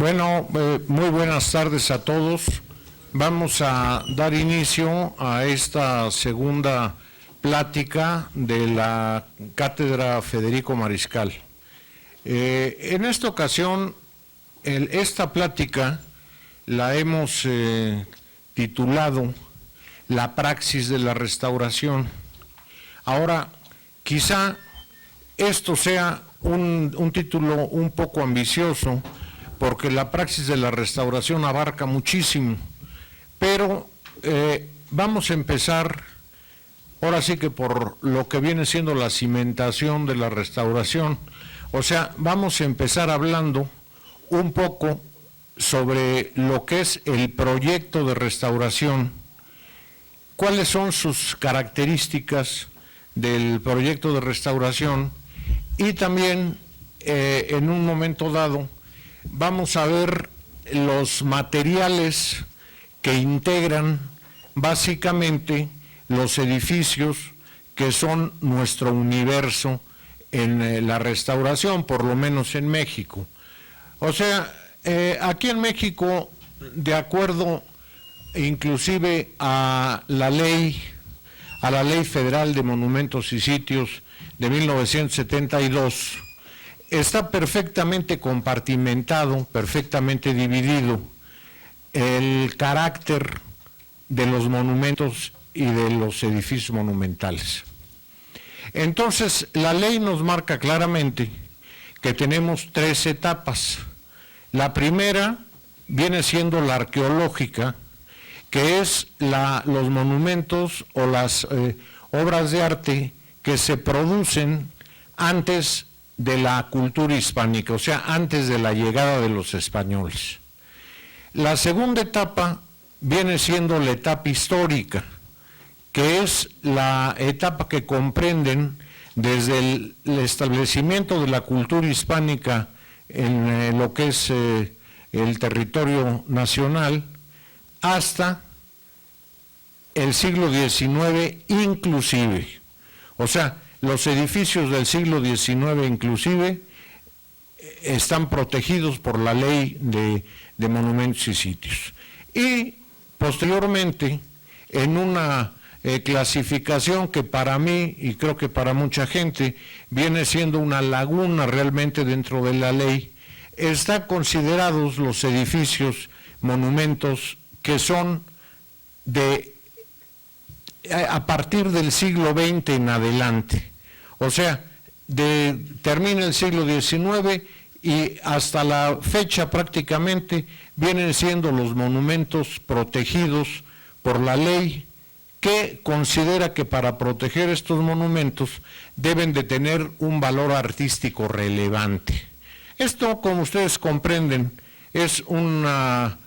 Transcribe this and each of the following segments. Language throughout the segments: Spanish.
Bueno, muy buenas tardes a todos. Vamos a dar inicio a esta segunda plática de la Cátedra Federico Mariscal. En esta ocasión, esta plática la hemos titulado La praxis de la restauración. Ahora, quizá esto sea un título un poco ambicioso, porque la praxis de la restauración abarca muchísimo, pero vamos a empezar, ahora sí que por lo que viene siendo la cimentación de la restauración, o sea, vamos a empezar hablando un poco sobre lo que es el proyecto de restauración, cuáles son sus características del proyecto de restauración, y también en un momento dado vamos a ver los materiales que integran básicamente los edificios que son nuestro universo en la restauración, por lo menos en México. O sea, aquí en México, de acuerdo inclusive a la ley federal de monumentos y sitios de 1972, está perfectamente compartimentado, perfectamente dividido el carácter de los monumentos y de los edificios monumentales. Entonces, la ley nos marca claramente que tenemos 3 etapas. La primera viene siendo la arqueológica, que es los monumentos o las obras de arte que se producen antes de la cultura hispánica, o sea, antes de la llegada de los españoles. La segunda etapa viene siendo la etapa histórica, que es la etapa que comprenden desde el establecimiento de la cultura hispánica en lo que es el territorio nacional hasta el siglo XIX inclusive. O sea, los edificios del siglo XIX inclusive están protegidos por la ley de monumentos y sitios. Y posteriormente, en una clasificación que para mí, y creo que para mucha gente, viene siendo una laguna realmente dentro de la ley, están considerados los edificios, monumentos que son a partir del siglo XX en adelante. O sea, termina el siglo XIX y hasta la fecha prácticamente vienen siendo los monumentos protegidos por la ley, que considera que para proteger estos monumentos deben de tener un valor artístico relevante. Esto, como ustedes comprenden, es una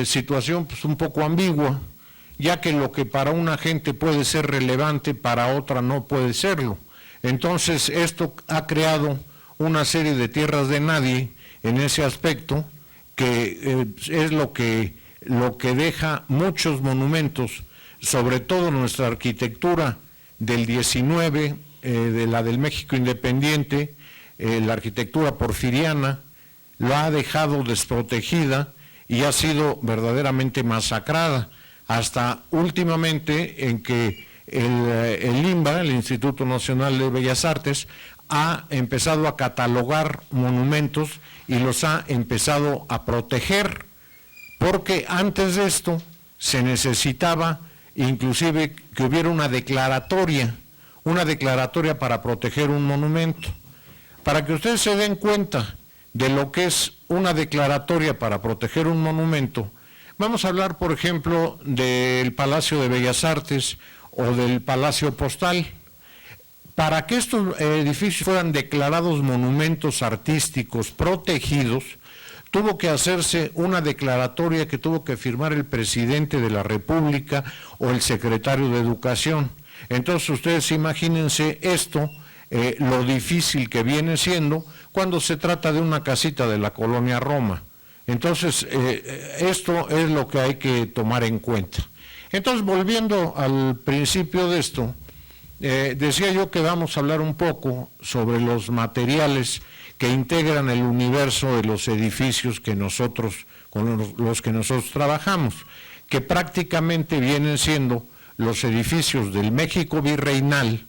situación pues, un poco ambigua, ya que lo que para una gente puede ser relevante, para otra no puede serlo. Entonces, esto ha creado una serie de tierras de nadie en ese aspecto, que es lo que deja muchos monumentos, sobre todo nuestra arquitectura del 19, de la del México independiente, la arquitectura porfiriana, lo ha dejado desprotegida y ha sido verdaderamente masacrada, hasta últimamente en que el INBA, el Instituto Nacional de Bellas Artes, ha empezado a catalogar monumentos y los ha empezado a proteger, porque antes de esto se necesitaba inclusive que hubiera una declaratoria para proteger un monumento. Para que ustedes se den cuenta de lo que es una declaratoria para proteger un monumento, vamos a hablar, por ejemplo, del Palacio de Bellas Artes o del Palacio Postal. Para que estos edificios fueran declarados monumentos artísticos protegidos, tuvo que hacerse una declaratoria que tuvo que firmar el presidente de la República o el secretario de Educación. Entonces ustedes imagínense esto, lo difícil que viene siendo cuando se trata de una casita de la colonia Roma. Entonces, esto es lo que hay que tomar en cuenta. Entonces, volviendo al principio de esto, Decía yo que vamos a hablar un poco sobre los materiales que integran el universo de los edificios que nosotros, con los que nosotros trabajamos, que prácticamente vienen siendo los edificios del México virreinal,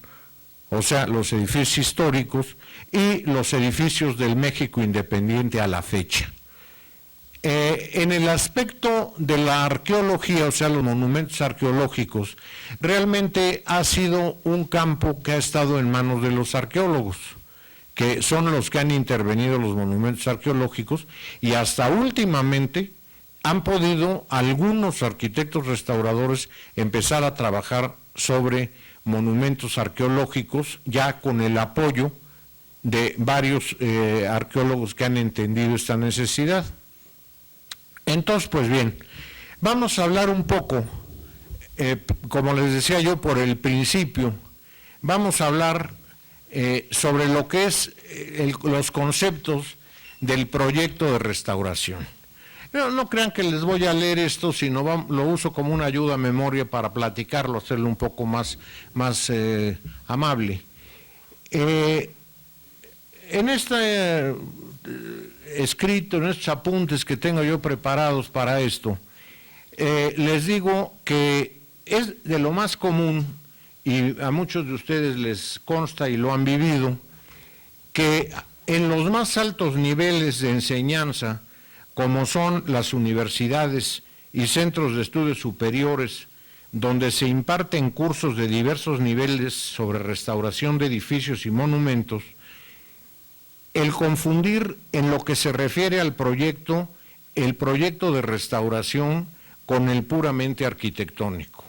o sea, los edificios históricos, y los edificios del México independiente a la fecha. En el aspecto de la arqueología, o sea, los monumentos arqueológicos, realmente ha sido un campo que ha estado en manos de los arqueólogos, que son los que han intervenido los monumentos arqueológicos, y hasta últimamente han podido algunos arquitectos restauradores empezar a trabajar sobre monumentos arqueológicos, ya con el apoyo de varios arqueólogos que han entendido esta necesidad. Entonces, pues bien, vamos a hablar un poco, como les decía yo por el principio, vamos a hablar sobre lo que es los conceptos del proyecto de restauración. No crean que les voy a leer esto, sino lo uso como una ayuda a memoria para platicarlo, hacerlo un poco más amable. En este escrito, en estos apuntes que tengo yo preparados para esto, les digo que es de lo más común, y a muchos de ustedes les consta y lo han vivido, que en los más altos niveles de enseñanza, como son las universidades y centros de estudios superiores, donde se imparten cursos de diversos niveles sobre restauración de edificios y monumentos, el confundir en lo que se refiere al proyecto, el proyecto de restauración con el puramente arquitectónico.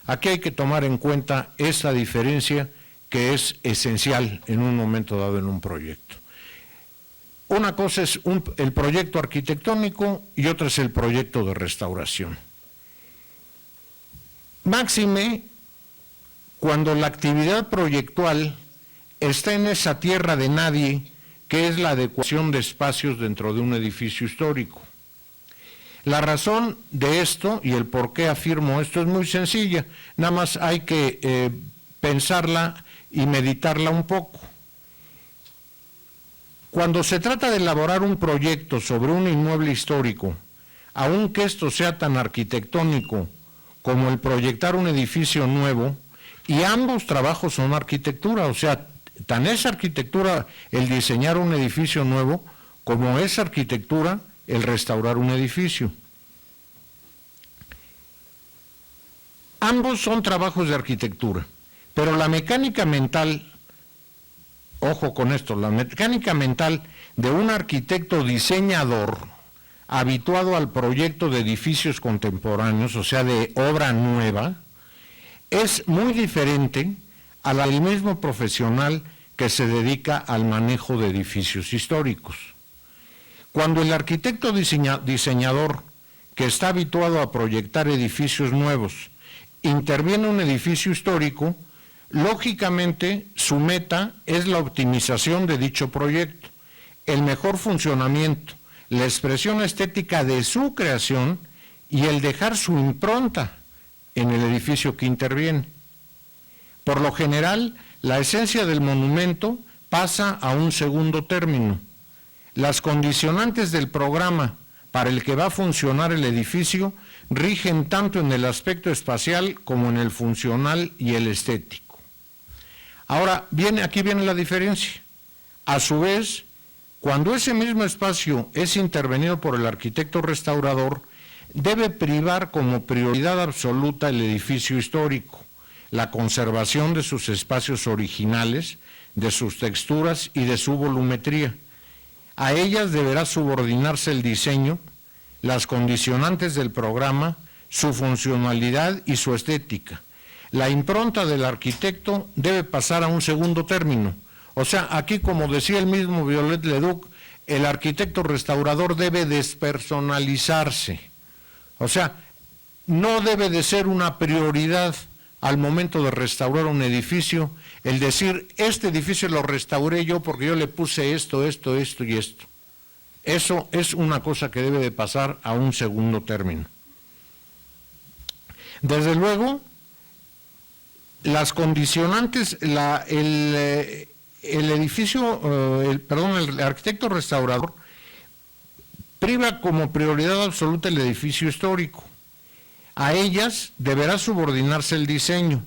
Aquí hay que tomar en cuenta esa diferencia que es esencial en un momento dado en un proyecto. Una cosa es el proyecto arquitectónico y otra es el proyecto de restauración. Máxime, cuando la actividad proyectual está en esa tierra de nadie, que es la adecuación de espacios dentro de un edificio histórico. La razón de esto y el por qué afirmo esto es muy sencilla, nada más hay que pensarla y meditarla un poco. Cuando se trata de elaborar un proyecto sobre un inmueble histórico, aunque esto sea tan arquitectónico como el proyectar un edificio nuevo, y ambos trabajos son arquitectura, o sea, tan es arquitectura el diseñar un edificio nuevo como es arquitectura el restaurar un edificio. Ambos son trabajos de arquitectura, pero la mecánica mental, ojo con esto, la mecánica mental de un arquitecto diseñador habituado al proyecto de edificios contemporáneos, o sea, de obra nueva, es muy diferente a la del mismo profesional que se dedica al manejo de edificios históricos. Cuando el arquitecto diseñador, que está habituado a proyectar edificios nuevos, interviene en un edificio histórico, lógicamente su meta es la optimización de dicho proyecto, el mejor funcionamiento, la expresión estética de su creación y el dejar su impronta en el edificio que interviene. Por lo general, la esencia del monumento pasa a un segundo término. Las condicionantes del programa para el que va a funcionar el edificio rigen tanto en el aspecto espacial como en el funcional y el estético. Ahora, aquí viene la diferencia. A su vez, cuando ese mismo espacio es intervenido por el arquitecto restaurador, debe privar como prioridad absoluta el edificio histórico, la conservación de sus espacios originales, de sus texturas y de su volumetría. A ellas deberá subordinarse el diseño, las condicionantes del programa, su funcionalidad y su estética. La impronta del arquitecto debe pasar a un segundo término. O sea, aquí, como decía el mismo Viollet-le-Duc, el arquitecto restaurador debe despersonalizarse. O sea, no debe de ser una prioridad al momento de restaurar un edificio, el decir, este edificio lo restauré yo porque yo le puse esto, esto, esto y esto. Eso es una cosa que debe de pasar a un segundo término. Desde luego, las condicionantes, el edificio, el arquitecto restaurador priva como prioridad absoluta el edificio histórico. A ellas deberá subordinarse el diseño,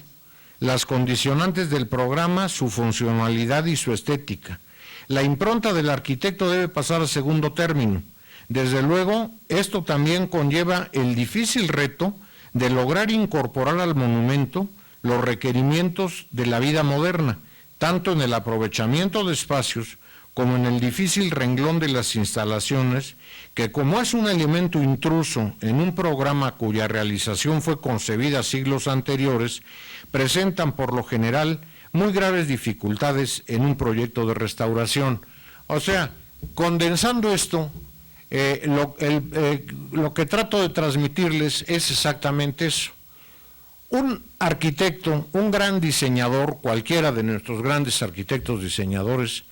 las condicionantes del programa, su funcionalidad y su estética. La impronta del arquitecto debe pasar a segundo término. Desde luego, esto también conlleva el difícil reto de lograr incorporar al monumento los requerimientos de la vida moderna, tanto en el aprovechamiento de espacios como en el difícil renglón de las instalaciones, que como es un elemento intruso en un programa cuya realización fue concebida siglos anteriores, presentan por lo general muy graves dificultades en un proyecto de restauración. O sea, condensando esto, lo que trato de transmitirles es exactamente eso. Un arquitecto, un gran diseñador, cualquiera de nuestros grandes arquitectos diseñadores,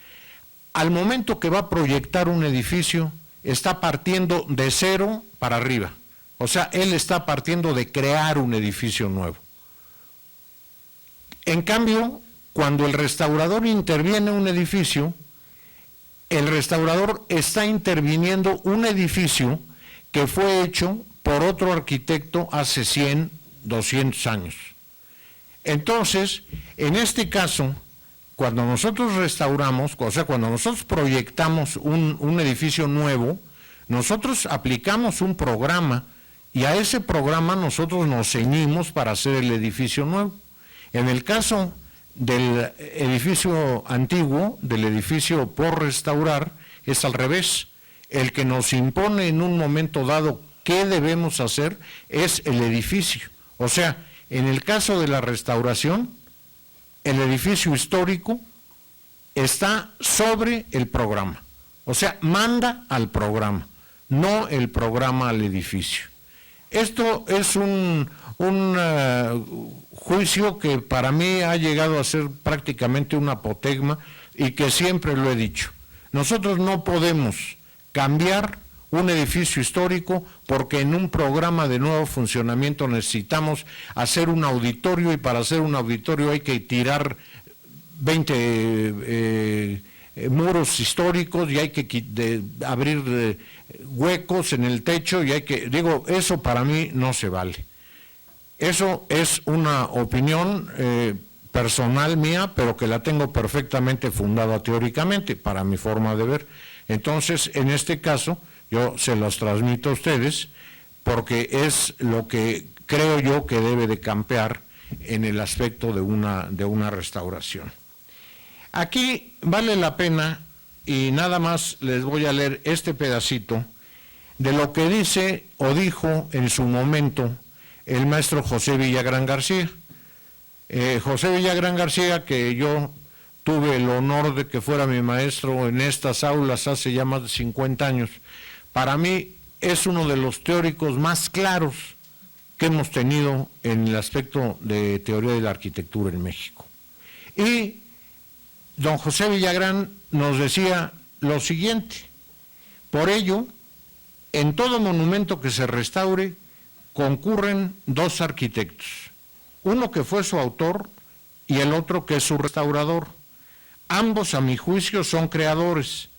al momento que va a proyectar un edificio, está partiendo de cero para arriba. O sea, él está partiendo de crear un edificio nuevo. En cambio, cuando el restaurador interviene en un edificio, el restaurador está interviniendo un edificio que fue hecho por otro arquitecto hace 100, 200 años. Entonces, en este caso, cuando nosotros restauramos, o sea, cuando nosotros proyectamos un edificio nuevo, nosotros aplicamos un programa y a ese programa nosotros nos ceñimos para hacer el edificio nuevo. En el caso del edificio antiguo, del edificio por restaurar, es al revés. El que nos impone en un momento dado qué debemos hacer es el edificio. O sea, en el caso de la restauración, el edificio histórico está sobre el programa. O sea, manda al programa, no el programa al edificio. Esto es un juicio que para mí ha llegado a ser prácticamente un apotegma y que siempre lo he dicho. Nosotros no podemos cambiar un edificio histórico porque en un programa de nuevo funcionamiento necesitamos hacer un auditorio y para hacer un auditorio hay que tirar 20 muros históricos y hay que abrir huecos en el techo y hay que, eso para mí no se vale. Eso es una opinión personal mía, pero que la tengo perfectamente fundada teóricamente para mi forma de ver. Entonces, en este caso, yo se los transmito a ustedes porque es lo que creo yo que debe de campear en el aspecto de una restauración. Aquí vale la pena, y nada más les voy a leer este pedacito de lo que dice o dijo en su momento el maestro José Villagrán García. José Villagrán García, que yo tuve el honor de que fuera mi maestro en estas aulas hace ya más de 50 años, para mí es uno de los teóricos más claros que hemos tenido en el aspecto de teoría de la arquitectura en México. Y don José Villagrán nos decía lo siguiente: por ello, en todo monumento que se restaure, concurren dos arquitectos, uno que fue su autor y el otro que es su restaurador. Ambos, a mi juicio, son creadores,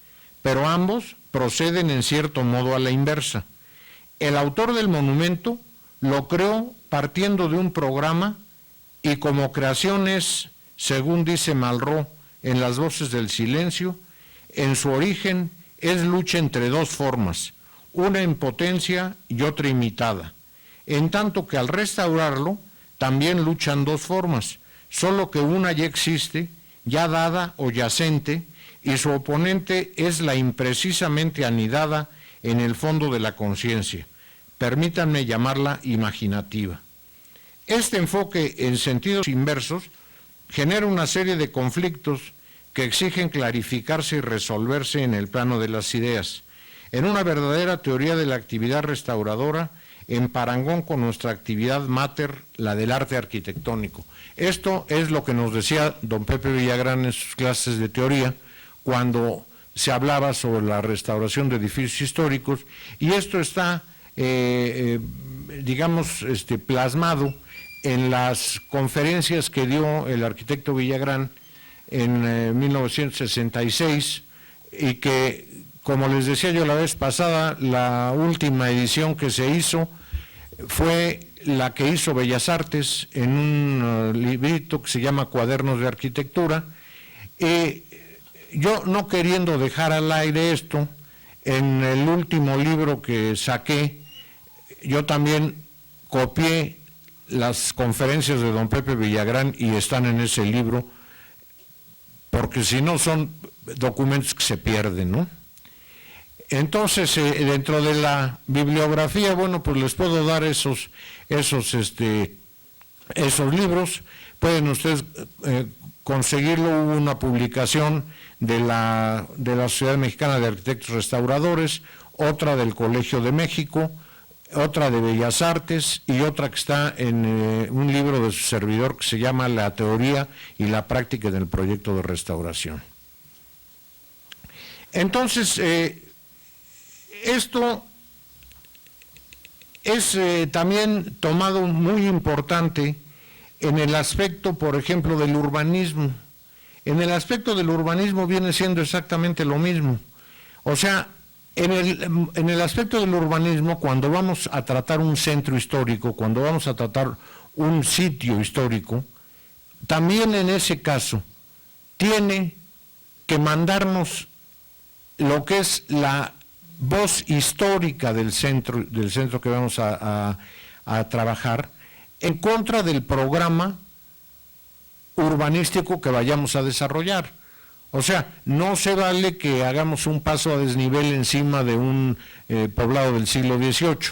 pero ambos proceden en cierto modo a la inversa. El autor del monumento lo creó partiendo de un programa y como creación es, según dice Malraux en Las Voces del Silencio, en su origen es lucha entre dos formas, una en potencia y otra imitada, en tanto que al restaurarlo también luchan dos formas, solo que una ya existe, ya dada o yacente, y su oponente es la imprecisamente anidada en el fondo de la conciencia. Permítanme llamarla imaginativa. Este enfoque en sentidos inversos genera una serie de conflictos que exigen clarificarse y resolverse en el plano de las ideas, en una verdadera teoría de la actividad restauradora, en parangón con nuestra actividad mater, la del arte arquitectónico. Esto es lo que nos decía don Pepe Villagrán en sus clases de teoría, cuando se hablaba sobre la restauración de edificios históricos, y esto está, plasmado en las conferencias que dio el arquitecto Villagrán en 1966 y que, como les decía yo la vez pasada, la última edición que se hizo fue la que hizo Bellas Artes en un librito que se llama Cuadernos de Arquitectura. Yo, no queriendo dejar al aire esto, en el último libro que saqué, yo también copié las conferencias de don Pepe Villagrán y están en ese libro, porque si no son documentos que se pierden, ¿no? Entonces, dentro de la bibliografía, bueno, pues les puedo dar esos libros. Pueden ustedes conseguirlo. Hubo una publicación de la Sociedad Mexicana de Arquitectos Restauradores, otra del Colegio de México, otra de Bellas Artes y otra que está en un libro de su servidor que se llama La teoría y la práctica del proyecto de restauración. Entonces, esto es también tomado muy importante en el aspecto, por ejemplo, del urbanismo. En el aspecto del urbanismo viene siendo exactamente lo mismo. O sea, en el aspecto del urbanismo, cuando vamos a tratar un centro histórico, cuando vamos a tratar un sitio histórico, también en ese caso tiene que mandarnos lo que es la voz histórica del centro que vamos a trabajar, en contra del programa urbanístico que vayamos a desarrollar. O sea, no se vale que hagamos un paso a desnivel encima de un poblado del siglo XVIII.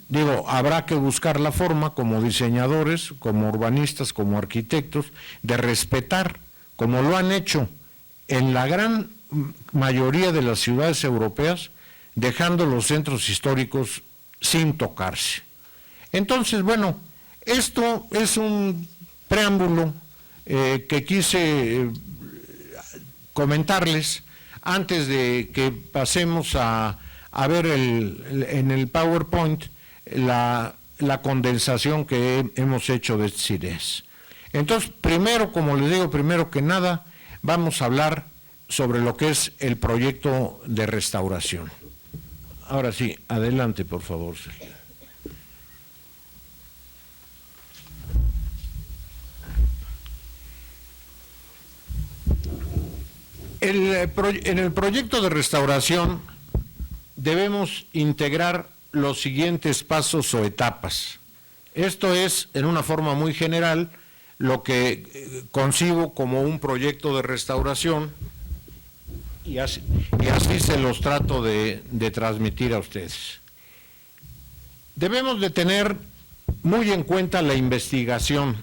Digo, habrá que buscar la forma como diseñadores, como urbanistas, como arquitectos, de respetar, como lo han hecho en la gran mayoría de las ciudades europeas, dejando los centros históricos sin tocarse. Entonces, bueno, esto es un preámbulo que quise comentarles antes de que pasemos a ver en el PowerPoint la condensación que hemos hecho de estas ideas. Entonces, primero, como les digo, primero que nada, vamos a hablar sobre lo que es el proyecto de restauración. Ahora sí, adelante, por favor. En el proyecto de restauración debemos integrar los siguientes pasos o etapas. Esto es, en una forma muy general, lo que concibo como un proyecto de restauración y así se los trato de transmitir a ustedes. Debemos de tener muy en cuenta la investigación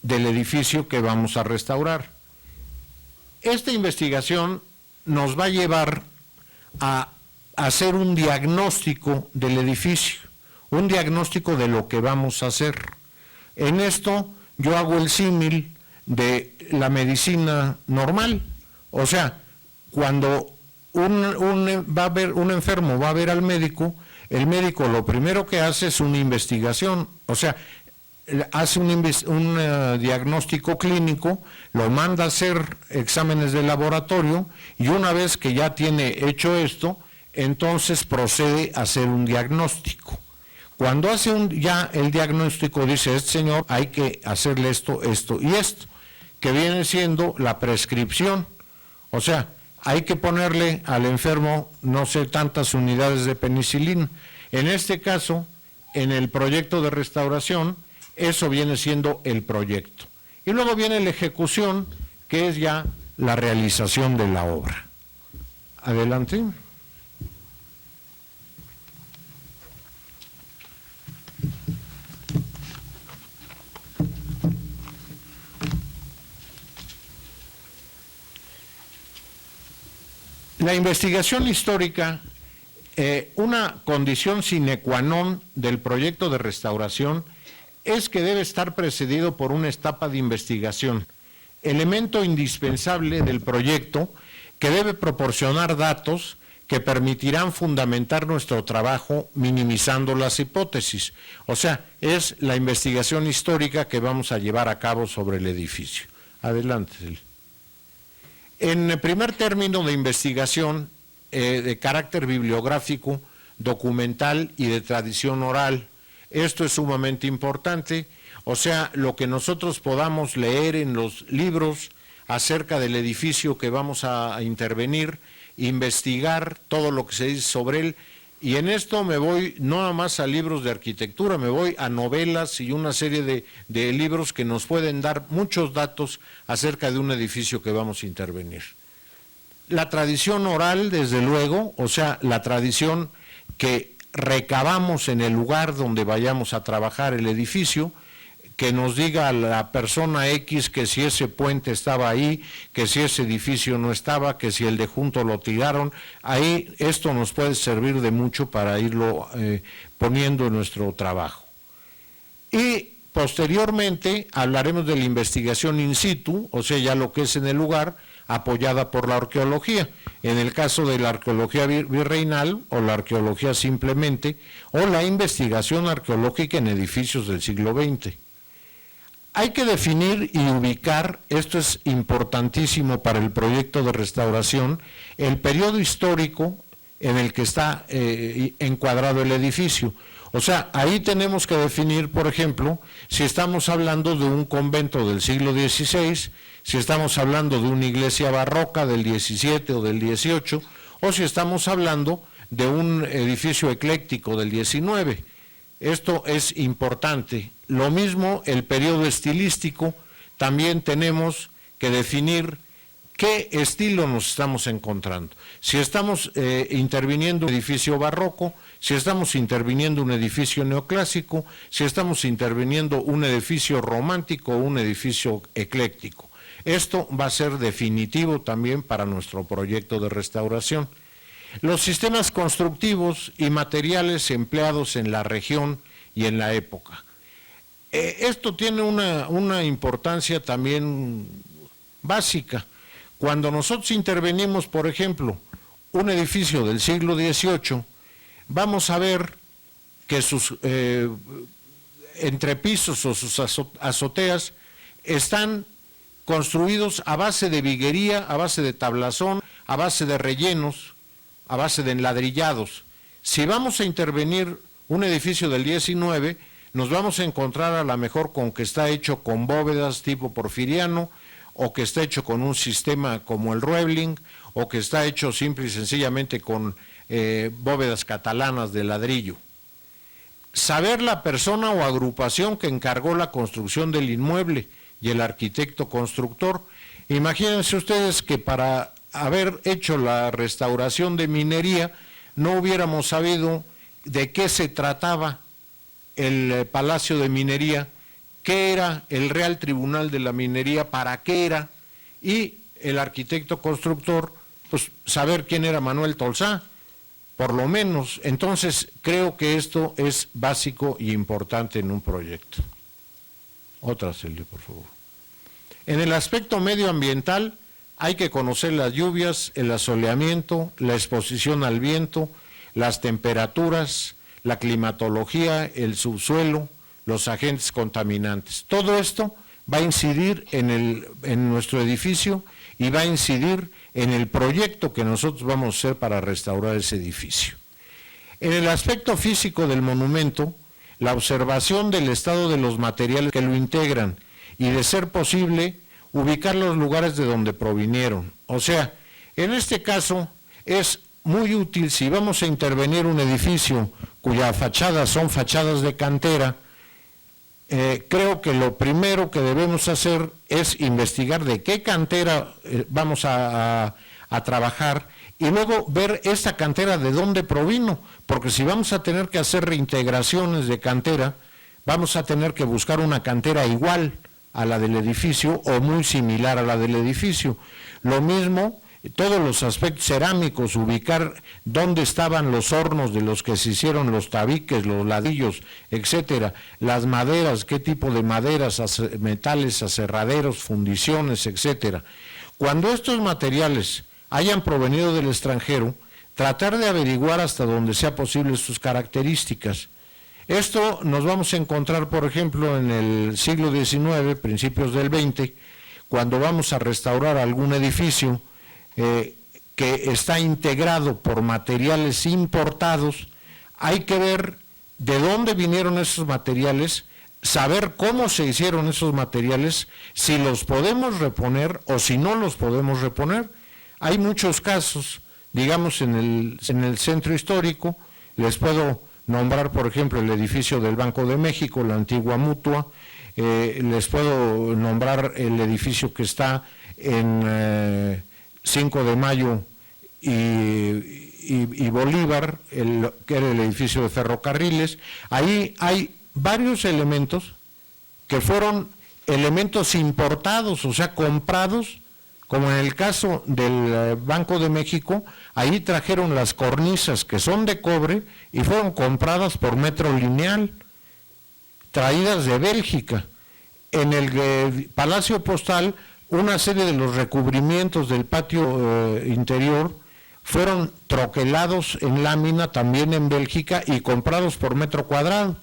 del edificio que vamos a restaurar. Esta investigación nos va a llevar a hacer un diagnóstico del edificio, un diagnóstico de lo que vamos a hacer. En esto yo hago el símil de la medicina normal, o sea, cuando un enfermo va a ver al médico, el médico lo primero que hace es una investigación, o sea, hace un diagnóstico clínico, lo manda a hacer exámenes de laboratorio y una vez que ya tiene hecho esto, entonces procede a hacer un diagnóstico. Cuando hace ya el diagnóstico dice, este señor hay que hacerle esto, esto y esto, que viene siendo la prescripción. O sea, hay que ponerle al enfermo, no sé, tantas unidades de penicilina. En este caso, en el proyecto de restauración, eso viene siendo el proyecto. Y luego viene la ejecución, que es ya la realización de la obra. Adelante. La investigación histórica, una condición sine qua non del proyecto de restauración es que debe estar precedido por una etapa de investigación, elemento indispensable del proyecto que debe proporcionar datos que permitirán fundamentar nuestro trabajo minimizando las hipótesis. O sea, es la investigación histórica que vamos a llevar a cabo sobre el edificio. Adelante. En el primer término de investigación de carácter bibliográfico, documental y de tradición oral, esto es sumamente importante, o sea, lo que nosotros podamos leer en los libros acerca del edificio que vamos a intervenir, investigar todo lo que se dice sobre él, y en esto me voy no nada más a libros de arquitectura, me voy a novelas y una serie de libros que nos pueden dar muchos datos acerca de un edificio que vamos a intervenir. La tradición oral, desde luego, o sea, la tradición que recabamos en el lugar donde vayamos a trabajar el edificio, que nos diga a la persona X que si ese puente estaba ahí, que si ese edificio no estaba, que si el de junto lo tiraron, ahí esto nos puede servir de mucho para irlo poniendo en nuestro trabajo. Y posteriormente hablaremos de la investigación in situ, o sea, ya lo que es en el lugar, apoyada por la arqueología, en el caso de la arqueología virreinal o la arqueología simplemente, o la investigación arqueológica en edificios del siglo XX. Hay que definir y ubicar, esto es importantísimo para el proyecto de restauración, el periodo histórico en el que está encuadrado el edificio. O sea, ahí tenemos que definir, por ejemplo, si estamos hablando de un convento del siglo XVI, si estamos hablando de una iglesia barroca del XVII o del XVIII, o si estamos hablando de un edificio ecléctico del XIX. Esto es importante. Lo mismo el periodo estilístico, también tenemos que definir qué estilo nos estamos encontrando. Si estamos interviniendo un edificio barroco, si estamos interviniendo un edificio neoclásico, si estamos interviniendo un edificio romántico o un edificio ecléctico. Esto va a ser definitivo también para nuestro proyecto de restauración. Los sistemas constructivos y materiales empleados en la región y en la época. Esto tiene una importancia también básica. Cuando nosotros intervenimos, por ejemplo, un edificio del siglo XVIII, vamos a ver que sus entrepisos o sus azoteas están construidos a base de viguería, a base de tablazón, a base de rellenos, a base de enladrillados. Si vamos a intervenir un edificio del XIX, nos vamos a encontrar a lo mejor con que está hecho con bóvedas tipo porfiriano, o que está hecho con un sistema como el Roebling, o que está hecho simple y sencillamente con bóvedas catalanas de ladrillo. Saber la persona o agrupación que encargó la construcción del inmueble y el arquitecto constructor. Imagínense ustedes que para haber hecho la restauración de minería no hubiéramos sabido de qué se trataba el Palacio de Minería, qué era el Real Tribunal de la Minería, para qué era, y el arquitecto constructor, pues saber quién era Manuel Tolsá, por lo menos. Entonces creo que esto es básico y importante en un proyecto. Otra, Celio, por favor. En el aspecto medioambiental hay que conocer las lluvias, el asoleamiento, la exposición al viento, las temperaturas, la climatología, el subsuelo, los agentes contaminantes. Todo esto va a incidir en nuestro edificio y va a incidir en el proyecto que nosotros vamos a hacer para restaurar ese edificio. En el aspecto físico del monumento, la observación del estado de los materiales que lo integran y, de ser posible, ubicar los lugares de donde provinieron. O sea, en este caso es muy útil si vamos a intervenir un edificio cuyas fachadas son fachadas de cantera. Creo que lo primero que debemos hacer es investigar de qué cantera vamos a trabajar y luego ver esta cantera de dónde provino, porque si vamos a tener que hacer reintegraciones de cantera, vamos a tener que buscar una cantera igual a la del edificio o muy similar a la del edificio. Lo mismo, todos los aspectos cerámicos, ubicar dónde estaban los hornos de los que se hicieron los tabiques, los ladrillos, etcétera, las maderas, qué tipo de maderas, metales, aserraderos, fundiciones, etcétera. Cuando estos materiales hayan provenido del extranjero, tratar de averiguar hasta donde sea posible sus características. Esto nos vamos a encontrar, por ejemplo, en el siglo XIX, principios del XX, cuando vamos a restaurar algún edificio que está integrado por materiales importados. Hay que ver de dónde vinieron esos materiales, saber cómo se hicieron esos materiales, si los podemos reponer o si no los podemos reponer. Hay muchos casos, digamos, en el centro histórico. Les puedo nombrar, por ejemplo, el edificio del Banco de México, la antigua Mutua. Les puedo nombrar el edificio que está en 5 de Mayo y Bolívar, que era el edificio de ferrocarriles. Ahí hay varios elementos que fueron elementos importados, o sea, comprados, como en el caso del Banco de México. Ahí trajeron las cornisas que son de cobre y fueron compradas por metro lineal, traídas de Bélgica. En el Palacio Postal, una serie de los recubrimientos del patio interior fueron troquelados en lámina también en Bélgica y comprados por metro cuadrado.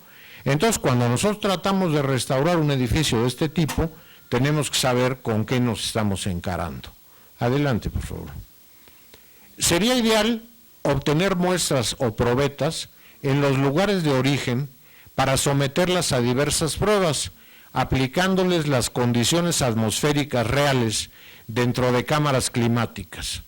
Entonces, cuando nosotros tratamos de restaurar un edificio de este tipo, tenemos que saber con qué nos estamos encarando. Adelante, por favor. Sería ideal obtener muestras o probetas en los lugares de origen para someterlas a diversas pruebas, aplicándoles las condiciones atmosféricas reales dentro de cámaras climáticas.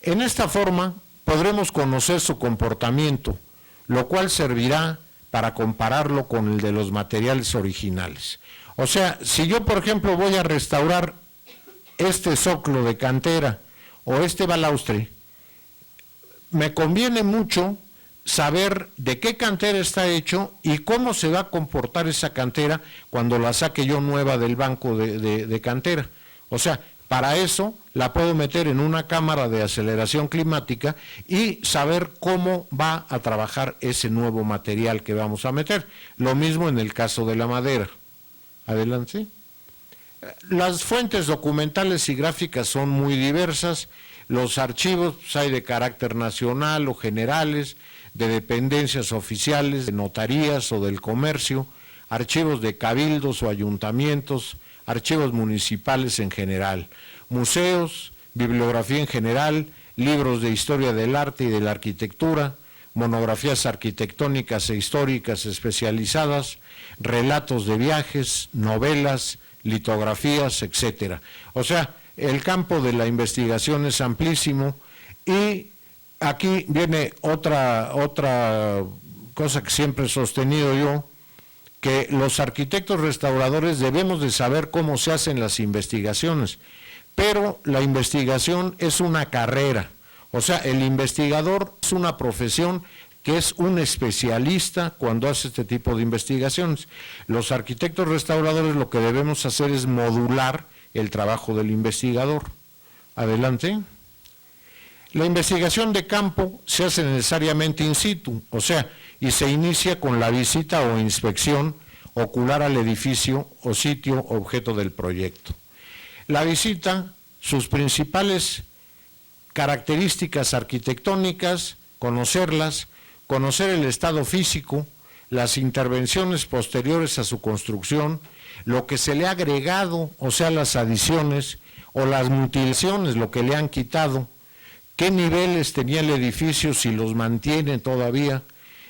En esta forma podremos conocer su comportamiento, lo cual servirá para compararlo con el de los materiales originales. O sea, si yo, por ejemplo, voy a restaurar este zócalo de cantera o este balaustre, me conviene mucho saber de qué cantera está hecho y cómo se va a comportar esa cantera cuando la saque yo nueva del banco de cantera. O sea, para eso la puedo meter en una cámara de aceleración climática y saber cómo va a trabajar ese nuevo material que vamos a meter. Lo mismo en el caso de la madera. Adelante. Las fuentes documentales y gráficas son muy diversas. Los archivos pues, hay de carácter nacional o generales, de dependencias oficiales, de notarías o del comercio, archivos de cabildos o ayuntamientos, archivos municipales en general, museos, bibliografía en general, libros de historia del arte y de la arquitectura, monografías arquitectónicas e históricas especializadas, relatos de viajes, novelas, litografías, etcétera. O sea, el campo de la investigación es amplísimo y aquí viene otra cosa que siempre he sostenido yo, que los arquitectos restauradores debemos de saber cómo se hacen las investigaciones, pero la investigación es una carrera, o sea, el investigador es una profesión que es un especialista cuando hace este tipo de investigaciones. Los arquitectos restauradores lo que debemos hacer es modular el trabajo del investigador. Adelante. La investigación de campo se hace necesariamente in situ, o sea, y se inicia con la visita o inspección ocular al edificio o sitio objeto del proyecto. La visita, sus principales características arquitectónicas, conocerlas, conocer el estado físico, las intervenciones posteriores a su construcción, lo que se le ha agregado, o sea, las adiciones o las mutilaciones, lo que le han quitado, qué niveles tenía el edificio, si los mantiene todavía,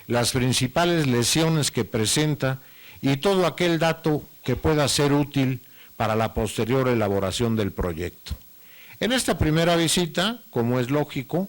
las principales lesiones que presenta y todo aquel dato que pueda ser útil para la posterior elaboración del proyecto. En esta primera visita, como es lógico,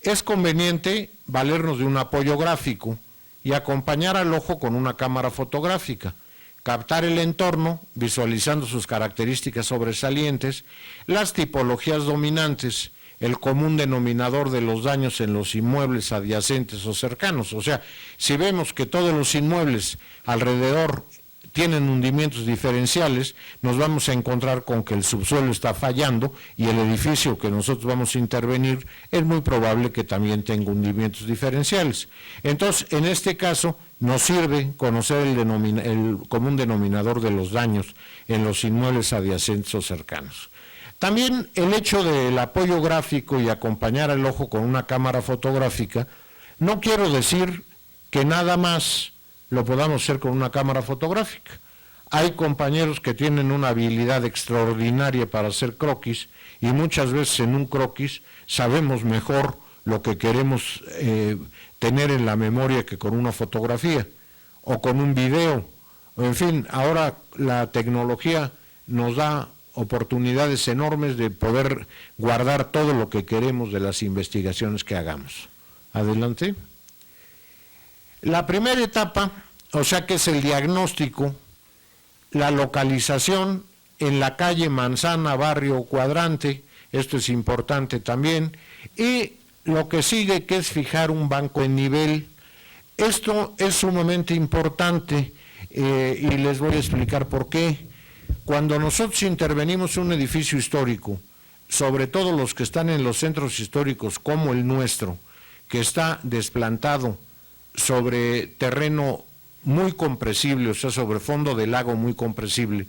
es conveniente valernos de un apoyo gráfico y acompañar al ojo con una cámara fotográfica, captar el entorno visualizando sus características sobresalientes, las tipologías dominantes, el común denominador de los daños en los inmuebles adyacentes o cercanos. O sea, si vemos que todos los inmuebles alrededor tienen hundimientos diferenciales, nos vamos a encontrar con que el subsuelo está fallando y el edificio que nosotros vamos a intervenir es muy probable que también tenga hundimientos diferenciales. Entonces, en este caso, nos sirve conocer el común denominador de los daños en los inmuebles adyacentes o cercanos. También el hecho del apoyo gráfico y acompañar el ojo con una cámara fotográfica, no quiero decir que nada más lo podamos hacer con una cámara fotográfica. Hay compañeros que tienen una habilidad extraordinaria para hacer croquis y muchas veces en un croquis sabemos mejor lo que queremos tener en la memoria que con una fotografía o con un video. En fin, ahora la tecnología nos da oportunidades enormes de poder guardar todo lo que queremos de las investigaciones que hagamos. Adelante. La primera etapa, o sea que es el diagnóstico, la localización en la calle, manzana, barrio o cuadrante, esto es importante también, y lo que sigue, que es fijar un banco en nivel. Esto es sumamente importante y les voy a explicar por qué. Cuando nosotros intervenimos en un edificio histórico, sobre todo los que están en los centros históricos como el nuestro, que está desplantado sobre terreno muy compresible, o sea, sobre fondo de lago muy compresible,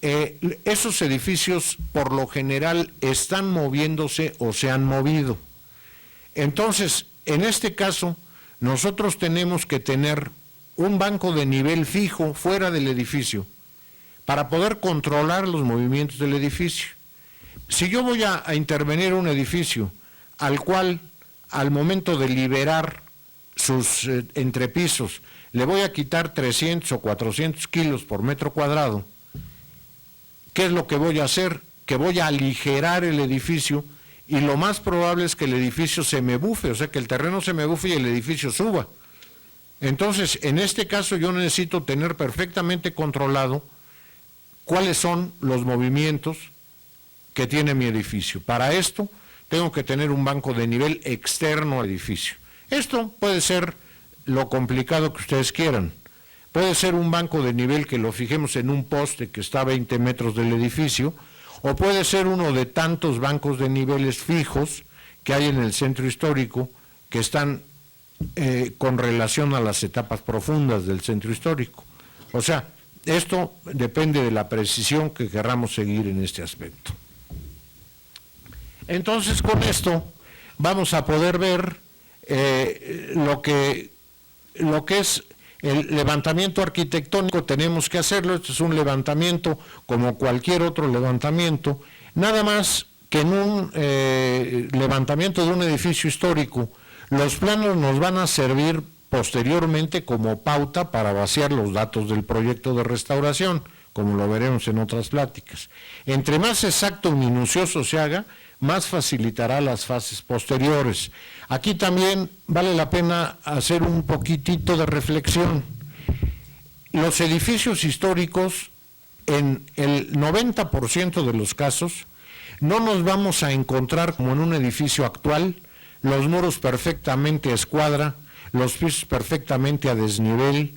esos edificios por lo general están moviéndose o se han movido. Entonces, en este caso, nosotros tenemos que tener un banco de nivel fijo fuera del edificio para poder controlar los movimientos del edificio. Si yo voy a intervenir en un edificio al cual, al momento de liberar sus entrepisos, le voy a quitar 300 o 400 kilos por metro cuadrado, ¿qué es lo que voy a hacer? Que voy a aligerar el edificio y lo más probable es que el edificio se me bufe, o sea, que el terreno se me bufe y el edificio suba. Entonces, en este caso yo necesito tener perfectamente controlado cuáles son los movimientos que tiene mi edificio. Para esto, tengo que tener un banco de nivel externo al edificio. Esto puede ser lo complicado que ustedes quieran. Puede ser un banco de nivel que lo fijemos en un poste que está a 20 metros del edificio, o puede ser uno de tantos bancos de niveles fijos que hay en el centro histórico que están con relación a las etapas profundas del centro histórico. O sea, esto depende de la precisión que querramos seguir en este aspecto. Entonces, con esto vamos a poder ver lo que es el levantamiento arquitectónico. Tenemos que hacerlo. Esto es un levantamiento como cualquier otro levantamiento, nada más que en un levantamiento de un edificio histórico, los planos nos van a servir posteriormente como pauta para vaciar los datos del proyecto de restauración, como lo veremos en otras pláticas. Entre más exacto y minucioso se haga, más facilitará las fases posteriores. Aquí también vale la pena hacer un poquitito de reflexión. Los edificios históricos, en el 90% de los casos, no nos vamos a encontrar como en un edificio actual, los muros perfectamente a escuadra, los pisos perfectamente a desnivel,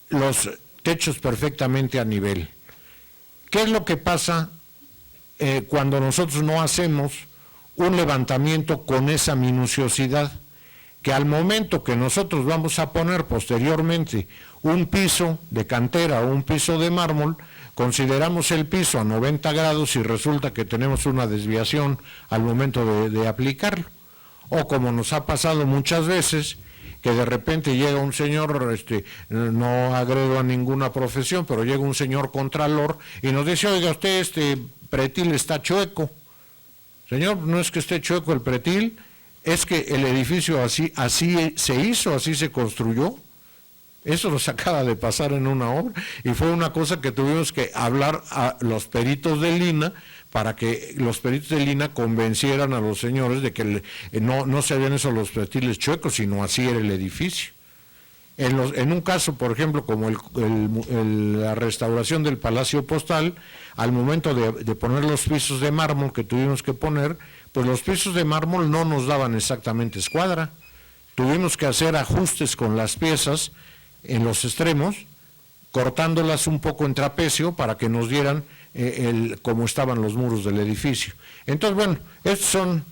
los techos perfectamente a nivel. ¿Qué es lo que pasa cuando nosotros no hacemos un levantamiento con esa minuciosidad? Que al momento que nosotros vamos a poner posteriormente un piso de cantera o un piso de mármol, consideramos el piso a 90 grados y resulta que tenemos una desviación al momento de aplicarlo. O como nos ha pasado muchas veces, que de repente llega un señor, no agredo a ninguna profesión, pero llega un señor contralor y nos dice: oiga, usted este pretil está chueco. Señor, no es que esté chueco el pretil, es que el edificio así se hizo, así se construyó. Eso nos acaba de pasar en una obra y fue una cosa que tuvimos que hablar a los peritos de Lina para que los peritos de Lina convencieran a los señores de que no se habían hecho los pretiles chuecos, sino así era el edificio. En un caso, por ejemplo, como la restauración del Palacio Postal, al momento de poner los pisos de mármol que tuvimos que poner, pues los pisos de mármol no nos daban exactamente escuadra. Tuvimos que hacer ajustes con las piezas en los extremos, cortándolas un poco en trapecio para que nos dieran como estaban los muros del edificio. Entonces, bueno, estos son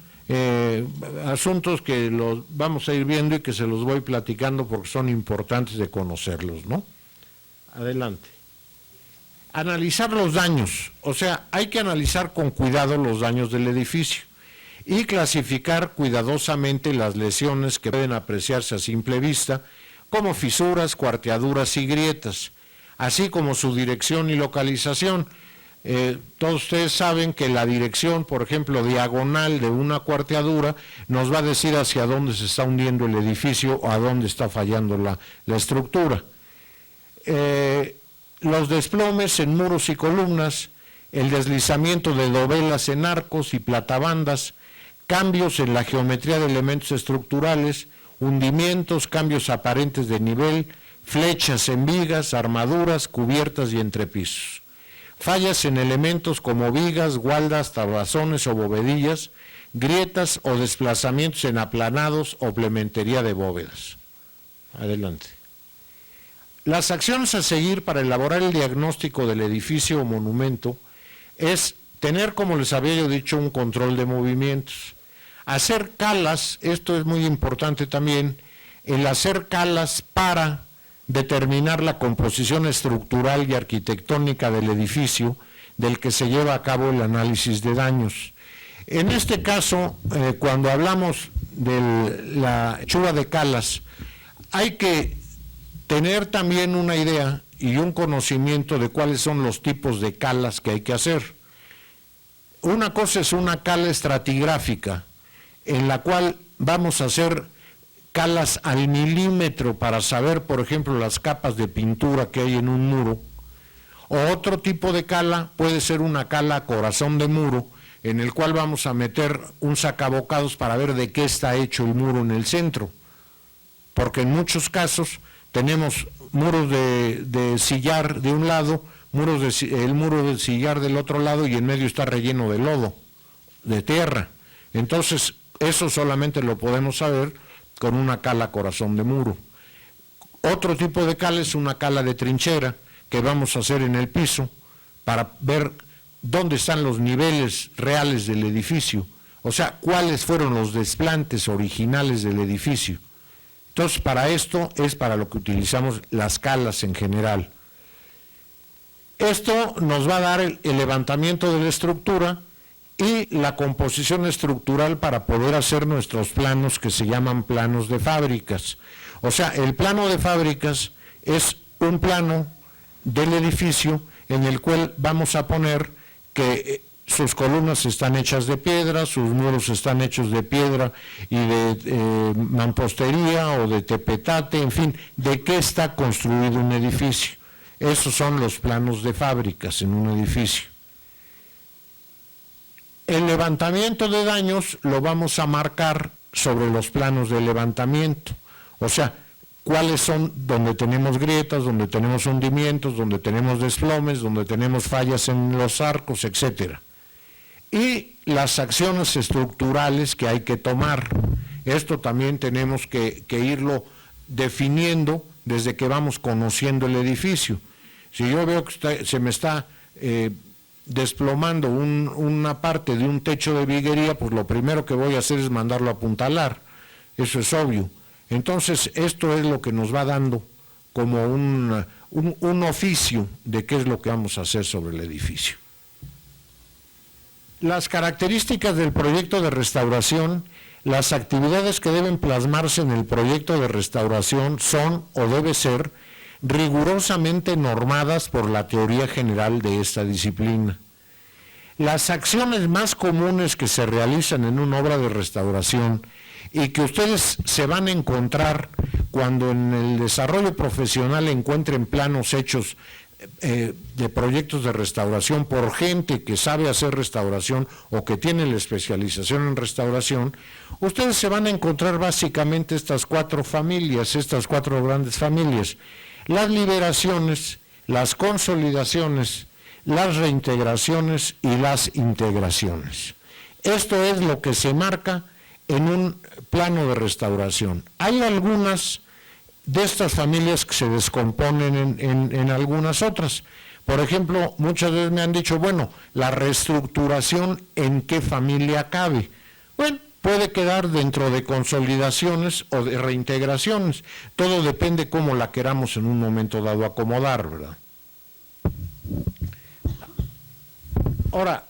asuntos que los vamos a ir viendo y que se los voy platicando porque son importantes de conocerlos, ¿no? Adelante. Analizar los daños, o sea, hay que analizar con cuidado los daños del edificio y clasificar cuidadosamente las lesiones que pueden apreciarse a simple vista, como fisuras, cuarteaduras y grietas, así como su dirección y localización. Todos ustedes saben que la dirección, por ejemplo, diagonal de una cuarteadura, nos va a decir hacia dónde se está hundiendo el edificio o a dónde está fallando la estructura. Los desplomes en muros y columnas, el deslizamiento de dovelas en arcos y platabandas, cambios en la geometría de elementos estructurales, hundimientos, cambios aparentes de nivel, flechas en vigas, armaduras, cubiertas y entrepisos. Fallas en elementos como vigas, gualdas, tablazones o bovedillas, grietas o desplazamientos en aplanados o plementería de bóvedas. Adelante. Las acciones a seguir para elaborar el diagnóstico del edificio o monumento es tener, como les había yo dicho, un control de movimientos. Hacer calas, esto es muy importante también, el hacer calas para determinar la composición estructural y arquitectónica del edificio del que se lleva a cabo el análisis de daños. En este caso, cuando hablamos de la hechura de calas, hay que tener también una idea y un conocimiento de cuáles son los tipos de calas que hay que hacer. Una cosa es una cala estratigráfica, en la cual vamos a hacer calas al milímetro para saber, por ejemplo, las capas de pintura que hay en un muro. O otro tipo de cala puede ser una cala corazón de muro, en el cual vamos a meter un sacabocados para ver de qué está hecho el muro en el centro. Porque en muchos casos tenemos muros de sillar de un lado, el muro del sillar del otro lado y en medio está relleno de lodo, de tierra. Entonces, eso solamente lo podemos saber con una cala corazón de muro. Otro tipo de cala es una cala de trinchera que vamos a hacer en el piso para ver dónde están los niveles reales del edificio, o sea, cuáles fueron los desplantes originales del edificio. Entonces, para esto es para lo que utilizamos las calas en general. Esto nos va a dar el levantamiento de la estructura y la composición estructural para poder hacer nuestros planos que se llaman planos de fábricas. O sea, el plano de fábricas es un plano del edificio en el cual vamos a poner que sus columnas están hechas de piedra, sus muros están hechos de piedra y de mampostería o de tepetate, en fin, de qué está construido un edificio. Esos son los planos de fábricas en un edificio. El levantamiento de daños lo vamos a marcar sobre los planos de levantamiento, o sea, cuáles son donde tenemos grietas, donde tenemos hundimientos, donde tenemos desplomes, donde tenemos fallas en los arcos, etcétera. Y las acciones estructurales que hay que tomar. Esto también tenemos que irlo definiendo desde que vamos conociendo el edificio. Si yo veo que se me está desplomando una parte de un techo de viguería, pues lo primero que voy a hacer es mandarlo a apuntalar. Eso es obvio. Entonces, esto es lo que nos va dando como un oficio de qué es lo que vamos a hacer sobre el edificio. Las características del proyecto de restauración, las actividades que deben plasmarse en el proyecto de restauración son o debe ser rigurosamente normadas por la teoría general de esta disciplina. Las acciones más comunes que se realizan en una obra de restauración y que ustedes se van a encontrar cuando en el desarrollo profesional encuentren planos hechos de proyectos de restauración por gente que sabe hacer restauración o que tiene la especialización en restauración, ustedes se van a encontrar básicamente estas cuatro grandes familias: las liberaciones, las consolidaciones, las reintegraciones y las integraciones. Esto es lo que se marca en un plano de restauración. Hay algunas de estas familias que se descomponen en algunas otras. Por ejemplo, muchas veces me han dicho, bueno, la reestructuración, ¿en qué familia cabe? Bueno, puede quedar dentro de consolidaciones o de reintegraciones. Todo depende cómo la queramos en un momento dado acomodar, ¿verdad? Ahora,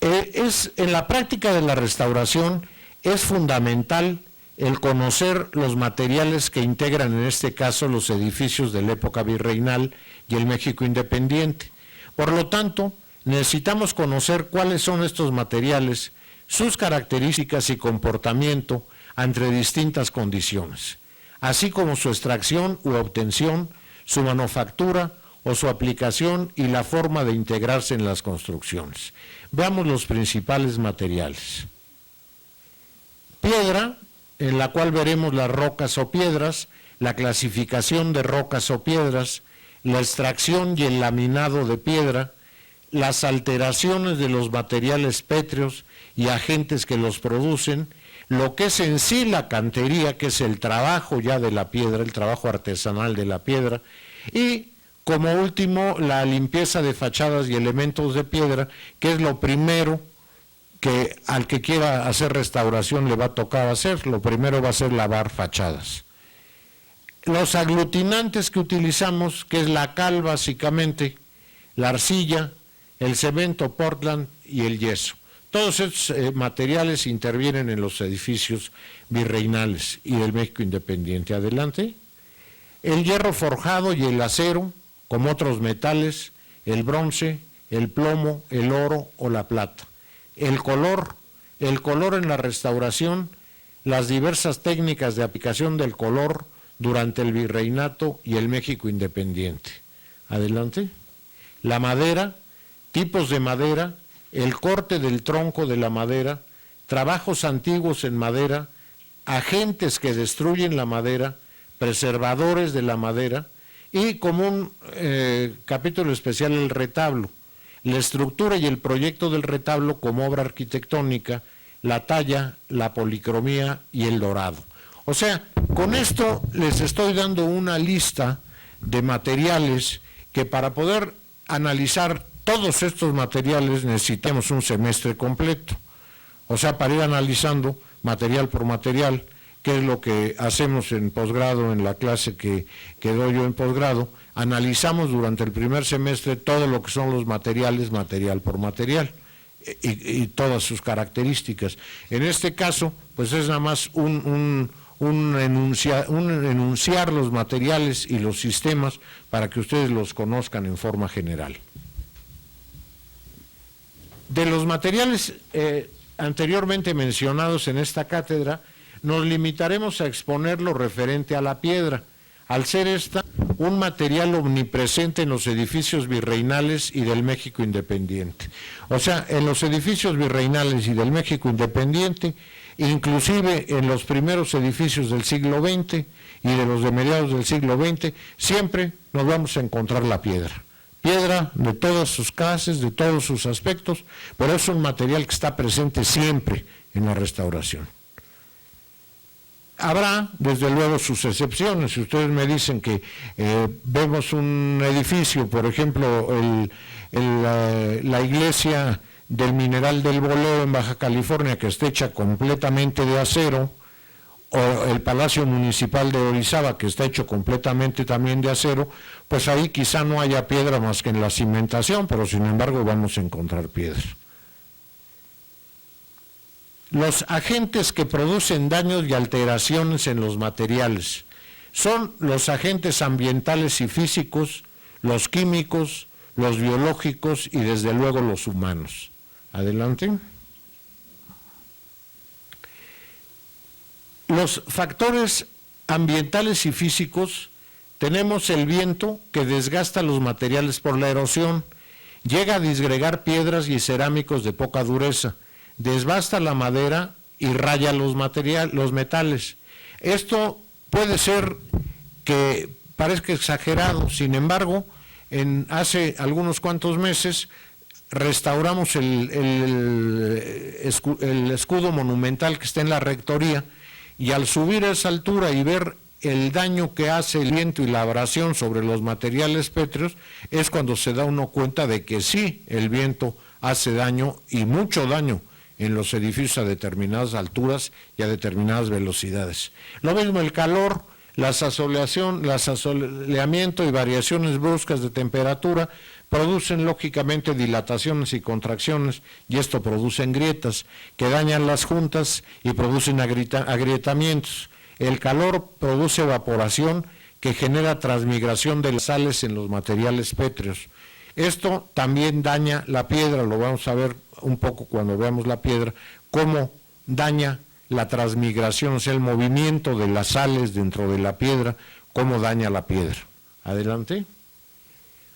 en la práctica de la restauración es fundamental el conocer los materiales que integran en este caso los edificios de la época virreinal y el México independiente. Por lo tanto, necesitamos conocer cuáles son estos materiales, sus características y comportamiento ante distintas condiciones, así como su extracción u obtención, su manufactura o su aplicación y la forma de integrarse en las construcciones. Veamos los principales materiales. Piedra, en la cual veremos las rocas o piedras, la clasificación de rocas o piedras, la extracción y el laminado de piedra, las alteraciones de los materiales pétreos y agentes que los producen, lo que es en sí la cantería, que es el trabajo ya de la piedra, el trabajo artesanal de la piedra, y como último la limpieza de fachadas y elementos de piedra, que es lo primero que al que quiera hacer restauración le va a tocar hacer. Lo primero va a ser lavar fachadas. Los aglutinantes que utilizamos, que es la cal básicamente, la arcilla, el cemento Portland y el yeso. Todos estos materiales intervienen en los edificios virreinales y del México independiente. Adelante. El hierro forjado y el acero, como otros metales, el bronce, el plomo, el oro o la plata. El color en la restauración, las diversas técnicas de aplicación del color durante el virreinato y el México independiente. Adelante. La madera, tipos de madera, el corte del tronco de la madera, trabajos antiguos en madera, agentes que destruyen la madera, preservadores de la madera y como un capítulo especial el retablo, la estructura y el proyecto del retablo como obra arquitectónica, la talla, la policromía y el dorado. O sea, con esto les estoy dando una lista de materiales que para poder analizar todos estos materiales necesitamos un semestre completo. O sea, para ir analizando material por material, que es lo que hacemos en posgrado, en la clase que doy yo en posgrado, analizamos durante el primer semestre todo lo que son los materiales, material por material, y todas sus características. En este caso, pues es nada más enunciar los materiales y los sistemas para que ustedes los conozcan en forma general. De los materiales anteriormente mencionados en esta cátedra, nos limitaremos a exponer lo referente a la piedra, al ser esta un material omnipresente en los edificios virreinales y del México independiente. O sea, en los edificios virreinales y del México independiente, inclusive en los primeros edificios del siglo XX y de los de mediados del siglo XX, siempre nos vamos a encontrar la piedra. Piedra de todas sus clases, de todos sus aspectos, pero es un material que está presente siempre en la restauración. Habrá, desde luego, sus excepciones. Si ustedes me dicen que vemos un edificio, por ejemplo, la iglesia del Mineral del Boleo en Baja California, que está hecha completamente de acero, o el Palacio Municipal de Orizaba, que está hecho completamente también de acero, pues ahí quizá no haya piedra más que en la cimentación, pero sin embargo vamos a encontrar piedra. Los agentes que producen daños y alteraciones en los materiales son los agentes ambientales y físicos, los químicos, los biológicos y desde luego los humanos. Adelante. Los factores ambientales y físicos, tenemos el viento que desgasta los materiales por la erosión, llega a disgregar piedras y cerámicos de poca dureza, desbasta la madera y raya los metales. Esto puede ser que parezca exagerado, sin embargo, hace algunos cuantos meses restauramos el escudo monumental que está en la rectoría, y al subir a esa altura y ver el daño que hace el viento y la abrasión sobre los materiales pétreos, es cuando se da uno cuenta de que sí, el viento hace daño y mucho daño en los edificios a determinadas alturas y a determinadas velocidades. Lo mismo el calor, Asoleamiento y variaciones bruscas de temperatura producen lógicamente dilataciones y contracciones, y esto produce grietas que dañan las juntas y producen agrietamientos. El calor produce evaporación que genera transmigración de las sales en los materiales pétreos. Esto también daña la piedra, lo vamos a ver un poco cuando veamos la piedra, cómo daña la transmigración, o sea, el movimiento de las sales dentro de la piedra, cómo daña la piedra. Adelante.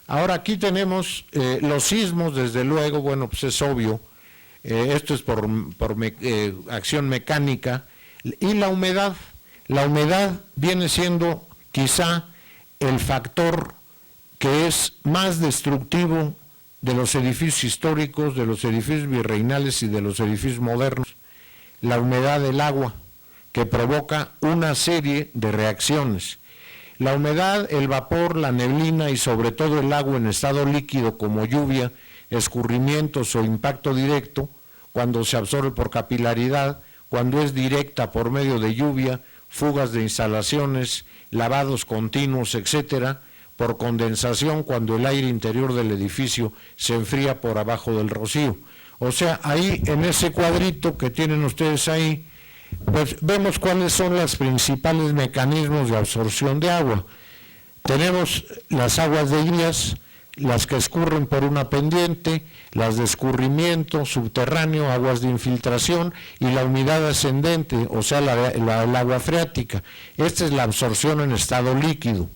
Ahora aquí tenemos los sismos, desde luego, bueno, pues es obvio, esto es por acción mecánica, y la humedad. La humedad viene siendo quizá el factor que es más destructivo de los edificios históricos, de los edificios virreinales y de los edificios modernos. La humedad del agua, que provoca una serie de reacciones. La humedad, el vapor, la neblina y sobre todo el agua en estado líquido como lluvia, escurrimientos o impacto directo, cuando se absorbe por capilaridad, cuando es directa por medio de lluvia, fugas de instalaciones, lavados continuos, etcétera, por condensación cuando el aire interior del edificio se enfría por abajo del rocío. O sea, ahí en ese cuadrito que tienen ustedes ahí, pues vemos cuáles son los principales mecanismos de absorción de agua. Tenemos las aguas de guías, las que escurren por una pendiente, las de escurrimiento subterráneo, aguas de infiltración y la humedad ascendente, o sea, el agua freática. Esta es la absorción en estado líquido.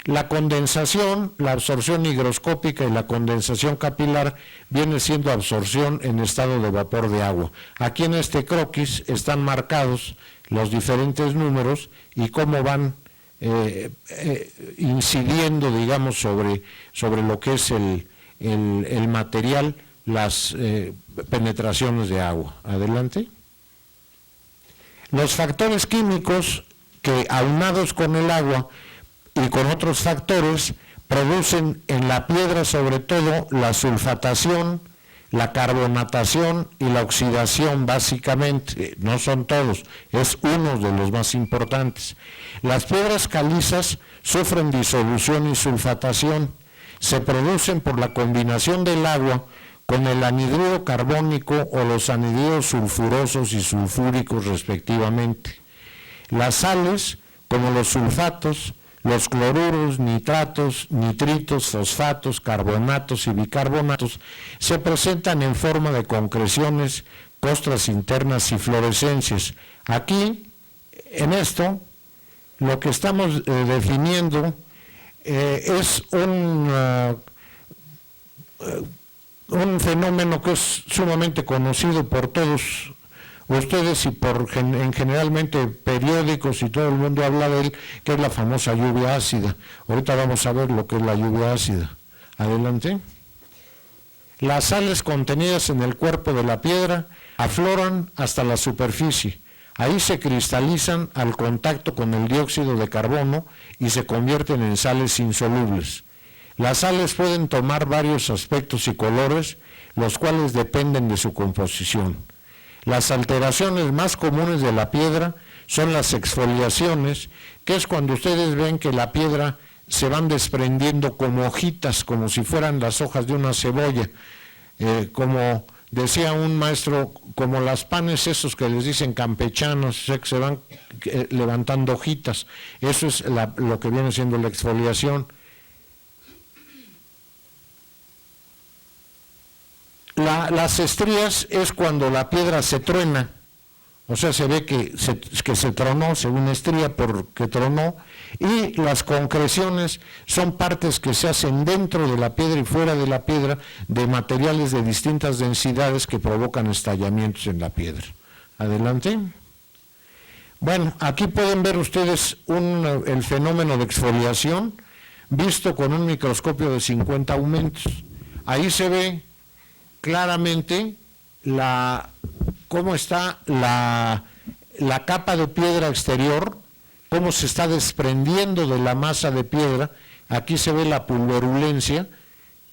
La condensación, la absorción higroscópica y la condensación capilar viene siendo absorción en estado de vapor de agua. Aquí en este croquis están marcados los diferentes números y cómo van incidiendo, digamos, sobre lo que es el material, las penetraciones de agua. Adelante. Los factores químicos que, aunados con el agua y con otros factores, producen en la piedra sobre todo la sulfatación, la carbonatación y la oxidación, básicamente. No son todos, es uno de los más importantes. Las piedras calizas sufren disolución y sulfatación, se producen por la combinación del agua con el anhidrido carbónico o los anhidridos sulfurosos y sulfúricos respectivamente. Las sales, como los sulfatos, los cloruros, nitratos, nitritos, fosfatos, carbonatos y bicarbonatos se presentan en forma de concreciones, costras internas y fluorescencias. Aquí, en esto, lo que estamos definiendo es un fenómeno que es sumamente conocido por todos ustedes y en generalmente periódicos, y todo el mundo habla de él, que es la famosa lluvia ácida. Ahorita vamos a ver lo que es la lluvia ácida. Adelante. Las sales contenidas en el cuerpo de la piedra afloran hasta la superficie. Ahí se cristalizan al contacto con el dióxido de carbono y se convierten en sales insolubles. Las sales pueden tomar varios aspectos y colores, los cuales dependen de su composición. Las alteraciones más comunes de la piedra son las exfoliaciones, que es cuando ustedes ven que la piedra se van desprendiendo como hojitas, como si fueran las hojas de una cebolla, como decía un maestro, como las panes esos que les dicen campechanos, o sea, que se van levantando hojitas. Eso es lo que viene siendo la exfoliación. Las estrías es cuando la piedra se truena, o sea, se ve que se tronó, según estría, porque tronó, y las concreciones son partes que se hacen dentro de la piedra y fuera de la piedra de materiales de distintas densidades que provocan estallamientos en la piedra. Adelante. Bueno, aquí pueden ver ustedes el fenómeno de exfoliación visto con un microscopio de 50 aumentos. Ahí se ve claramente cómo está la capa de piedra exterior, cómo se está desprendiendo de la masa de piedra. Aquí se ve la pulverulencia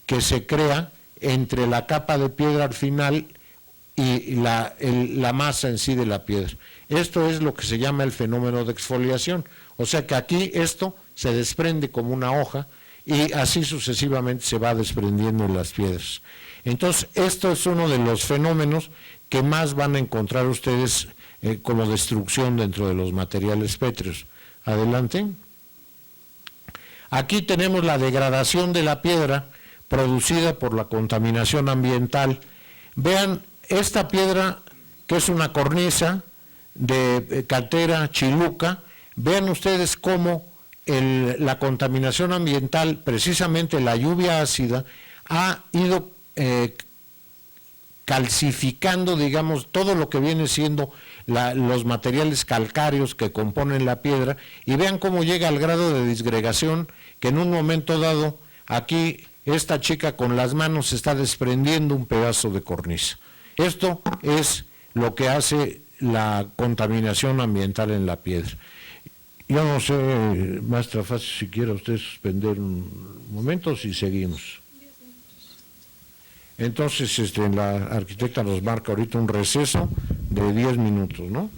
que se crea entre la capa de piedra al final y la masa en sí de la piedra. Esto es lo que se llama el fenómeno de exfoliación. O sea que aquí esto se desprende como una hoja y así sucesivamente se va desprendiendo las piedras. Entonces, esto es uno de los fenómenos que más van a encontrar ustedes como destrucción dentro de los materiales pétreos. Adelante. Aquí tenemos la degradación de la piedra producida por la contaminación ambiental. Vean, esta piedra, que es una cornisa de cantera chiluca, vean ustedes cómo la contaminación ambiental, precisamente la lluvia ácida, ha ido calcificando, digamos, todo lo que viene siendo los materiales calcáreos que componen la piedra, y vean cómo llega al grado de disgregación, que en un momento dado, aquí esta chica con las manos está desprendiendo un pedazo de cornisa. Esto es lo que hace la contaminación ambiental en la piedra. Yo no sé, maestra Facio, si quiere usted suspender un momento, si seguimos. Entonces, la arquitecta nos marca ahorita un receso de 10 minutos, ¿no?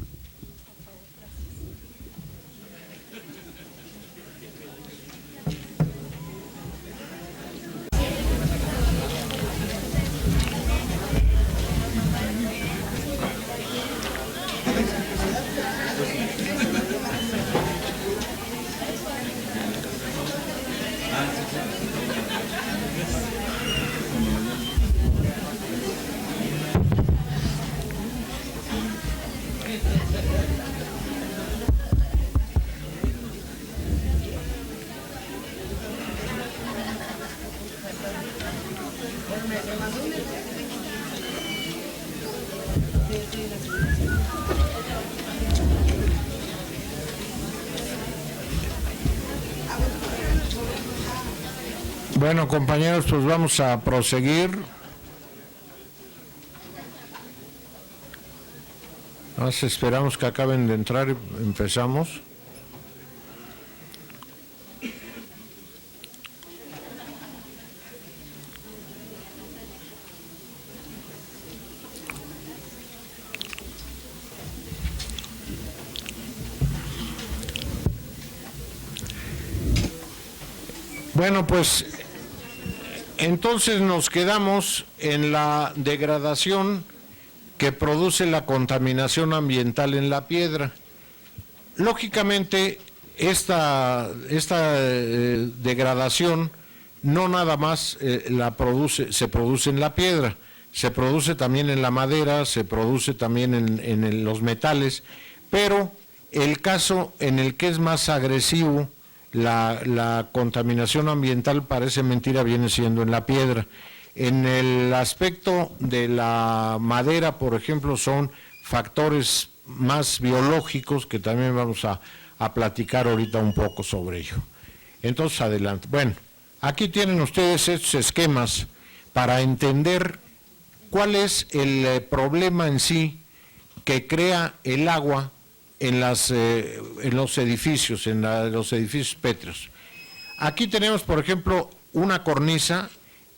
Bueno, compañeros, pues vamos a proseguir. Esperamos que acaben de entrar y empezamos. Bueno, pues entonces nos quedamos en la degradación que produce la contaminación ambiental en la piedra. Lógicamente, esta degradación no nada más se produce en la piedra, se produce también en la madera, se produce también en los metales, pero el caso en el que es más agresivo la contaminación ambiental, parece mentira, viene siendo en la piedra. En el aspecto de la madera, por ejemplo, son factores más biológicos que también vamos a platicar ahorita un poco sobre ello. Entonces, adelante. Bueno, aquí tienen ustedes estos esquemas para entender cuál es el problema en sí que crea el agua en los edificios, los edificios pétreos. Aquí tenemos, por ejemplo, una cornisa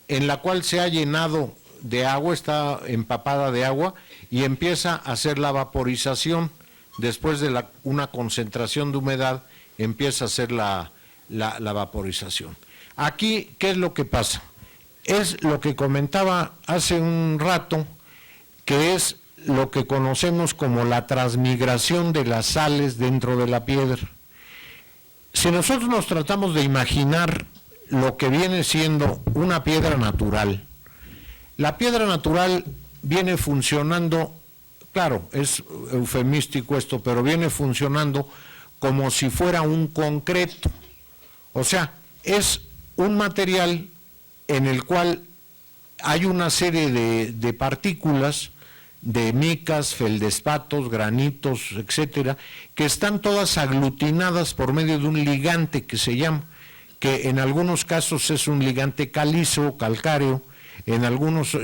en la cual se ha llenado de agua, está empapada de agua y empieza a hacer la vaporización. Después de una concentración de humedad, empieza a hacer la vaporización. Aquí, ¿qué es lo que pasa? Es lo que comentaba hace un rato, que es lo que conocemos como la transmigración de las sales dentro de la piedra. Si nosotros nos tratamos de imaginar lo que viene siendo una piedra natural, la piedra natural viene funcionando, claro, es eufemístico esto, pero viene funcionando como si fuera un concreto. O sea, es un material en el cual hay una serie de partículas, de micas, feldespatos, granitos, etcétera, que están todas aglutinadas por medio de un ligante que se llama, que en algunos casos es un ligante calizo, calcáreo, en algunos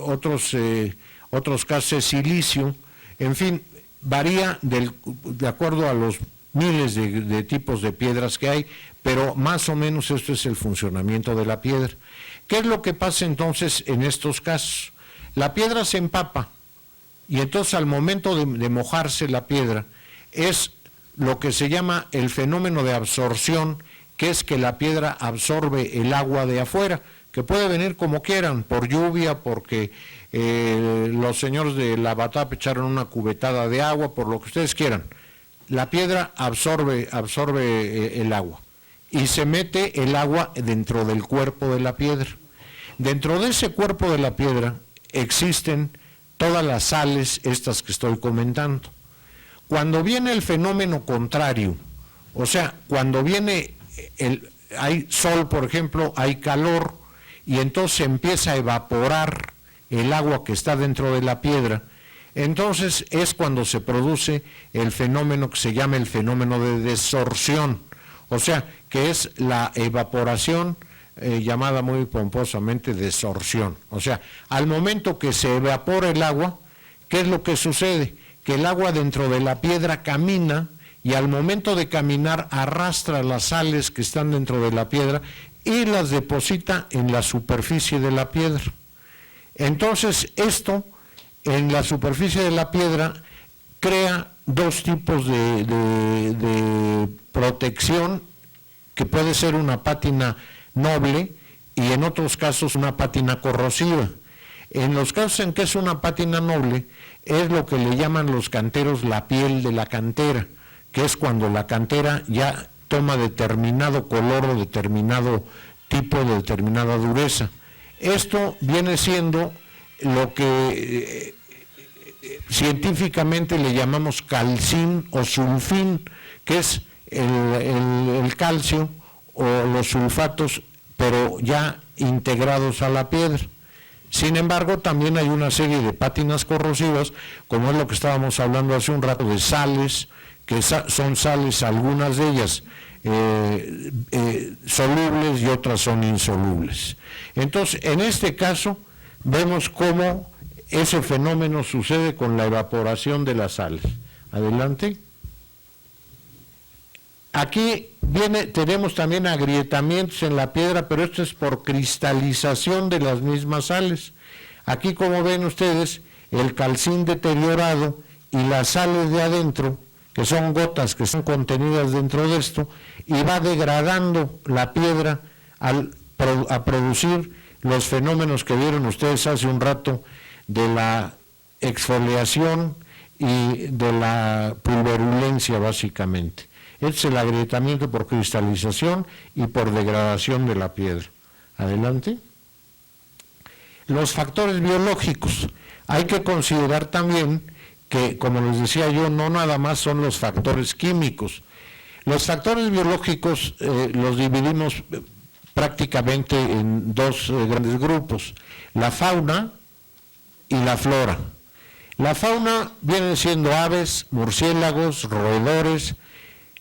otros casos es silicio, en fin, varía de acuerdo a los miles de tipos de piedras que hay, pero más o menos esto es el funcionamiento de la piedra. ¿Qué es lo que pasa entonces en estos casos? La piedra se empapa, y entonces al momento de mojarse la piedra es lo que se llama el fenómeno de absorción, que es que la piedra absorbe el agua de afuera, que puede venir como quieran, por lluvia, porque los señores de la Batap echaron una cubetada de agua, por lo que ustedes quieran. La piedra absorbe el agua y se mete el agua dentro del cuerpo de la piedra. Dentro de ese cuerpo de la piedra existen todas las sales estas que estoy comentando. Cuando viene el fenómeno contrario, o sea, cuando viene hay sol, por ejemplo, hay calor, y entonces empieza a evaporar el agua que está dentro de la piedra, entonces es cuando se produce el fenómeno que se llama el fenómeno de desorción, o sea, que es la evaporación llamada muy pomposamente desorción. O sea, al momento que se evapora el agua, ¿qué es lo que sucede? Que el agua dentro de la piedra camina y al momento de caminar arrastra las sales que están dentro de la piedra y las deposita en la superficie de la piedra. Entonces, esto en la superficie de la piedra crea dos tipos de protección, que puede ser una pátina noble y en otros casos una pátina corrosiva. En los casos en que es una pátina noble, es lo que le llaman los canteros la piel de la cantera, que es cuando la cantera ya toma determinado color o determinado tipo de determinada dureza. Esto viene siendo lo que científicamente le llamamos calcín o sulfín, que es el calcio o los sulfatos, pero ya integrados a la piedra. Sin embargo, también hay una serie de pátinas corrosivas, como es lo que estábamos hablando hace un rato, de sales, que son sales, algunas de ellas solubles y otras son insolubles. Entonces, en este caso, vemos cómo ese fenómeno sucede con la evaporación de las sales. Adelante. Aquí tenemos también agrietamientos en la piedra, pero esto es por cristalización de las mismas sales. Aquí, como ven ustedes, el calcín deteriorado y las sales de adentro, que son gotas que están contenidas dentro de esto, y va degradando la piedra a producir los fenómenos que vieron ustedes hace un rato de la exfoliación y de la pulverulencia, básicamente. Este es el agrietamiento por cristalización y por degradación de la piedra. Adelante. Los factores biológicos. Hay que considerar también que, como les decía yo, no nada más son los factores químicos. Los factores biológicos los dividimos prácticamente en dos grandes grupos, la fauna y la flora. La fauna viene siendo aves, murciélagos, roedores,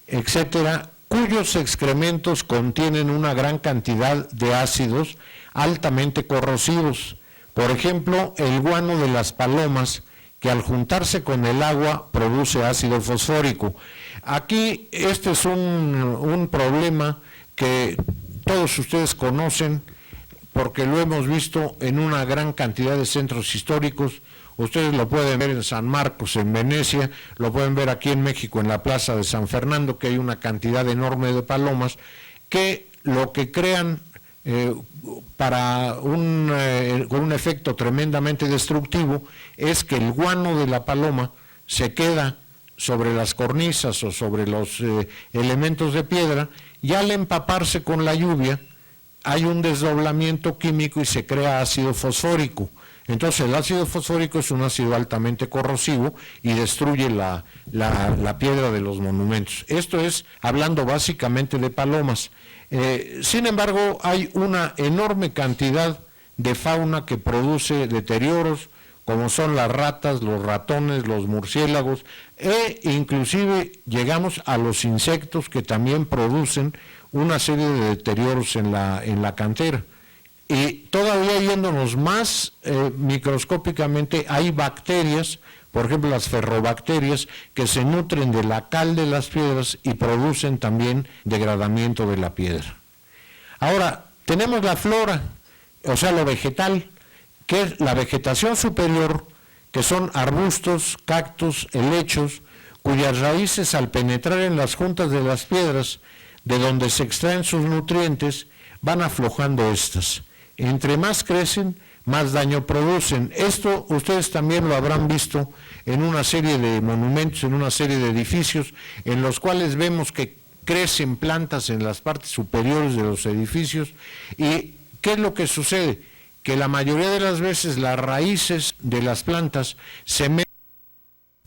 etcétera, cuyos excrementos contienen una gran cantidad de ácidos altamente corrosivos. Por ejemplo, el guano de las palomas, que al juntarse con el agua produce ácido fosfórico. Aquí este es un problema que todos ustedes conocen porque lo hemos visto en una gran cantidad de centros históricos. Ustedes lo pueden ver en San Marcos, en Venecia, lo pueden ver aquí en México, en la Plaza de San Fernando, que hay una cantidad enorme de palomas, que lo que crean con un efecto tremendamente destructivo es que el guano de la paloma se queda sobre las cornisas o sobre los elementos de piedra, y al empaparse con la lluvia hay un desdoblamiento químico y se crea ácido fosfórico. Entonces el ácido fosfórico es un ácido altamente corrosivo y destruye la piedra de los monumentos. Esto es hablando básicamente de palomas. Sin embargo, hay una enorme cantidad de fauna que produce deterioros, como son las ratas, los ratones, los murciélagos, e inclusive llegamos a los insectos, que también producen una serie de deterioros en la cantera. Y todavía yéndonos más microscópicamente, hay bacterias, por ejemplo las ferrobacterias, que se nutren de la cal de las piedras y producen también degradamiento de la piedra. Ahora, tenemos la flora, o sea, lo vegetal, que es la vegetación superior, que son arbustos, cactus, helechos, cuyas raíces al penetrar en las juntas de las piedras, de donde se extraen sus nutrientes, van aflojando estas. Entre más crecen, más daño producen. Esto ustedes también lo habrán visto en una serie de monumentos, en una serie de edificios, en los cuales vemos que crecen plantas en las partes superiores de los edificios. ¿Y qué es lo que sucede? Que la mayoría de las veces las raíces de las plantas se meten.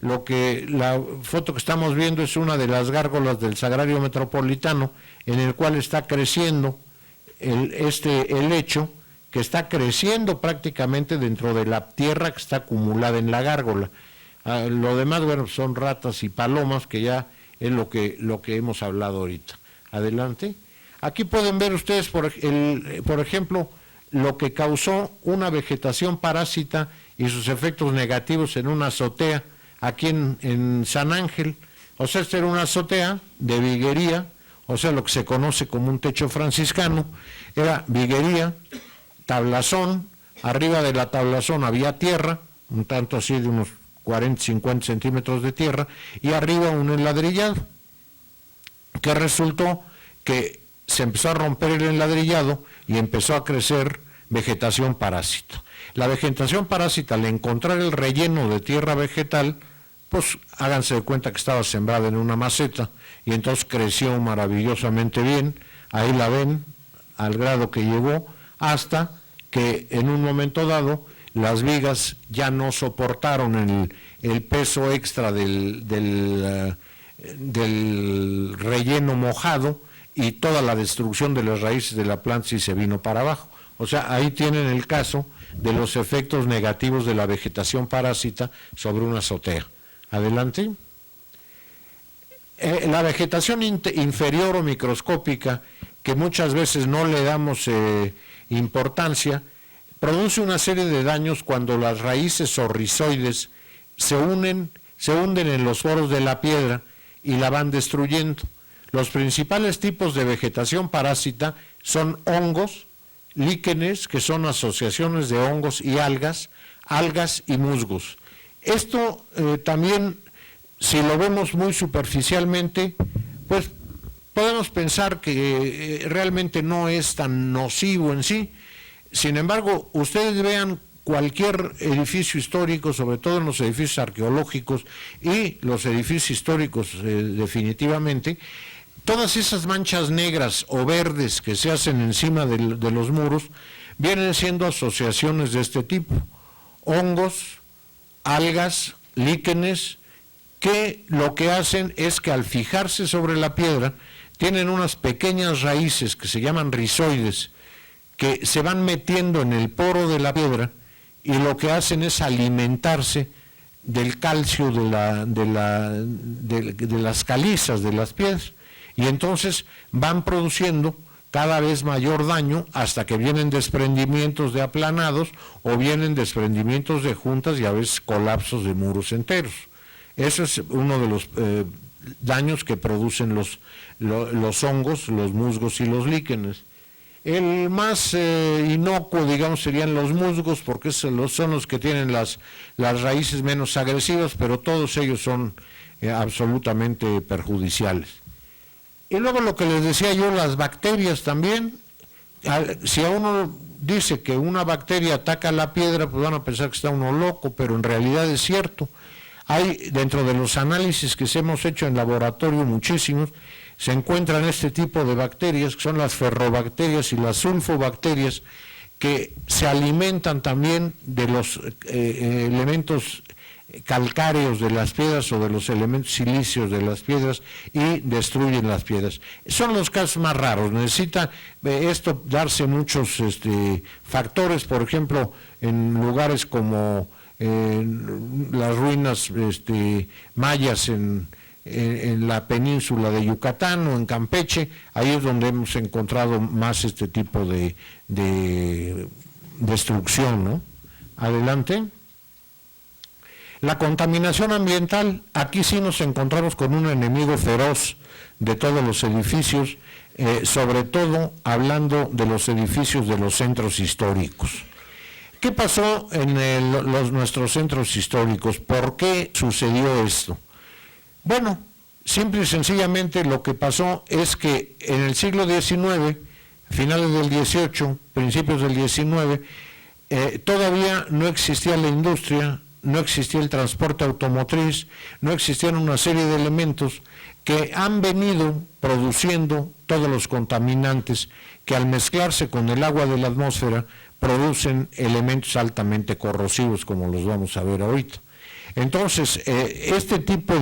Lo que la foto que estamos viendo es una de las gárgolas del Sagrario Metropolitano, en el cual está creciendo este helecho, que está creciendo prácticamente dentro de la tierra que está acumulada en la gárgola. Lo demás, bueno, son ratas y palomas, que ya es lo que hemos hablado ahorita. Adelante. Aquí pueden ver ustedes, por ejemplo, lo que causó una vegetación parásita y sus efectos negativos en una azotea aquí en San Ángel. O sea, esta era una azotea de viguería, o sea, lo que se conoce como un techo franciscano. Era viguería, tablazón, arriba de la tablazón había tierra, un tanto así de unos 40, 50 centímetros de tierra, y arriba un enladrillado, que resultó que se empezó a romper el enladrillado y empezó a crecer vegetación parásita. La vegetación parásita, al encontrar el relleno de tierra vegetal, pues háganse de cuenta que estaba sembrada en una maceta, y entonces creció maravillosamente bien. Ahí la ven, al grado que llegó, hasta que en un momento dado las vigas ya no soportaron el peso extra del relleno mojado, y toda la destrucción de las raíces de la planta sí se vino para abajo. O sea, ahí tienen el caso de los efectos negativos de la vegetación parásita sobre una azotea. Adelante. La vegetación inferior o microscópica, que muchas veces no le damos importancia, produce una serie de daños cuando las raíces o rizoides se hunden en los poros de la piedra y la van destruyendo. Los principales tipos de vegetación parásita son hongos, líquenes, que son asociaciones de hongos y algas y musgos. Esto también, si lo vemos muy superficialmente, pues podemos pensar que realmente no es tan nocivo en sí. Sin embargo, ustedes vean cualquier edificio histórico, sobre todo en los edificios arqueológicos y los edificios históricos definitivamente, todas esas manchas negras o verdes que se hacen encima de los muros vienen siendo asociaciones de este tipo, hongos, algas, líquenes, que lo que hacen es que al fijarse sobre la piedra tienen unas pequeñas raíces que se llaman rizoides, que se van metiendo en el poro de la piedra y lo que hacen es alimentarse del calcio de las calizas de las piedras, y entonces van produciendo cada vez mayor daño hasta que vienen desprendimientos de aplanados o vienen desprendimientos de juntas y a veces colapsos de muros enteros. Eso es uno de los daños que producen los hongos, los musgos y los líquenes. El más inocuo, digamos, serían los musgos, porque son los que tienen las raíces menos agresivas, pero todos ellos son absolutamente perjudiciales. Y luego lo que les decía yo, las bacterias también. Si a uno dice que una bacteria ataca la piedra, pues van a pensar que está uno loco, pero en realidad es cierto. Hay, dentro de los análisis que se hemos hecho en laboratorio, muchísimos, se encuentran este tipo de bacterias, que son las ferrobacterias y las sulfobacterias, que se alimentan también de los elementos calcáreos de las piedras o de los elementos silíceos de las piedras y destruyen las piedras. Son los casos más raros. Necesita esto darse muchos factores, por ejemplo, en lugares como las ruinas mayas en la península de Yucatán o en Campeche. Ahí es donde hemos encontrado más este tipo de destrucción, ¿no? Adelante. La contaminación ambiental, aquí sí nos encontramos con un enemigo feroz de todos los edificios, sobre todo hablando de los edificios de los centros históricos. ¿Qué pasó en nuestros centros históricos? ¿Por qué sucedió esto? Bueno, simple y sencillamente lo que pasó es que en el siglo XIX, finales del XVIII, principios del XIX, todavía no existía la industria, no existía el transporte automotriz, no existían una serie de elementos que han venido produciendo todos los contaminantes que al mezclarse con el agua de la atmósfera producen elementos altamente corrosivos, como los vamos a ver ahorita. Entonces, este tipo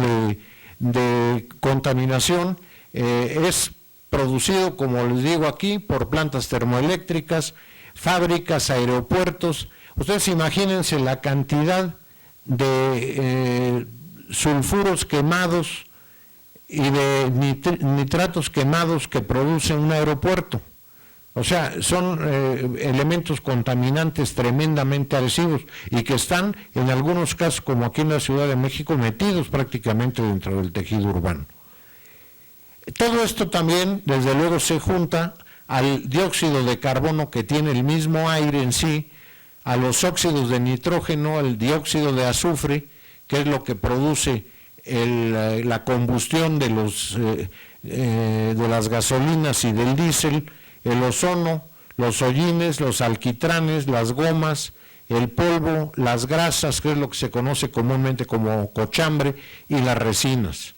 de contaminación es producido, como les digo aquí, por plantas termoeléctricas, fábricas, aeropuertos. Ustedes imagínense la cantidad de sulfuros quemados y de nitratos quemados que produce un aeropuerto. O sea, son elementos contaminantes tremendamente agresivos y que están, en algunos casos, como aquí en la Ciudad de México, metidos prácticamente dentro del tejido urbano. Todo esto también, desde luego, se junta al dióxido de carbono que tiene el mismo aire en sí, a los óxidos de nitrógeno, al dióxido de azufre, que es lo que produce la combustión de las gasolinas y del diésel, el ozono, los hollines, los alquitranes, las gomas, el polvo, las grasas, que es lo que se conoce comúnmente como cochambre, y las resinas.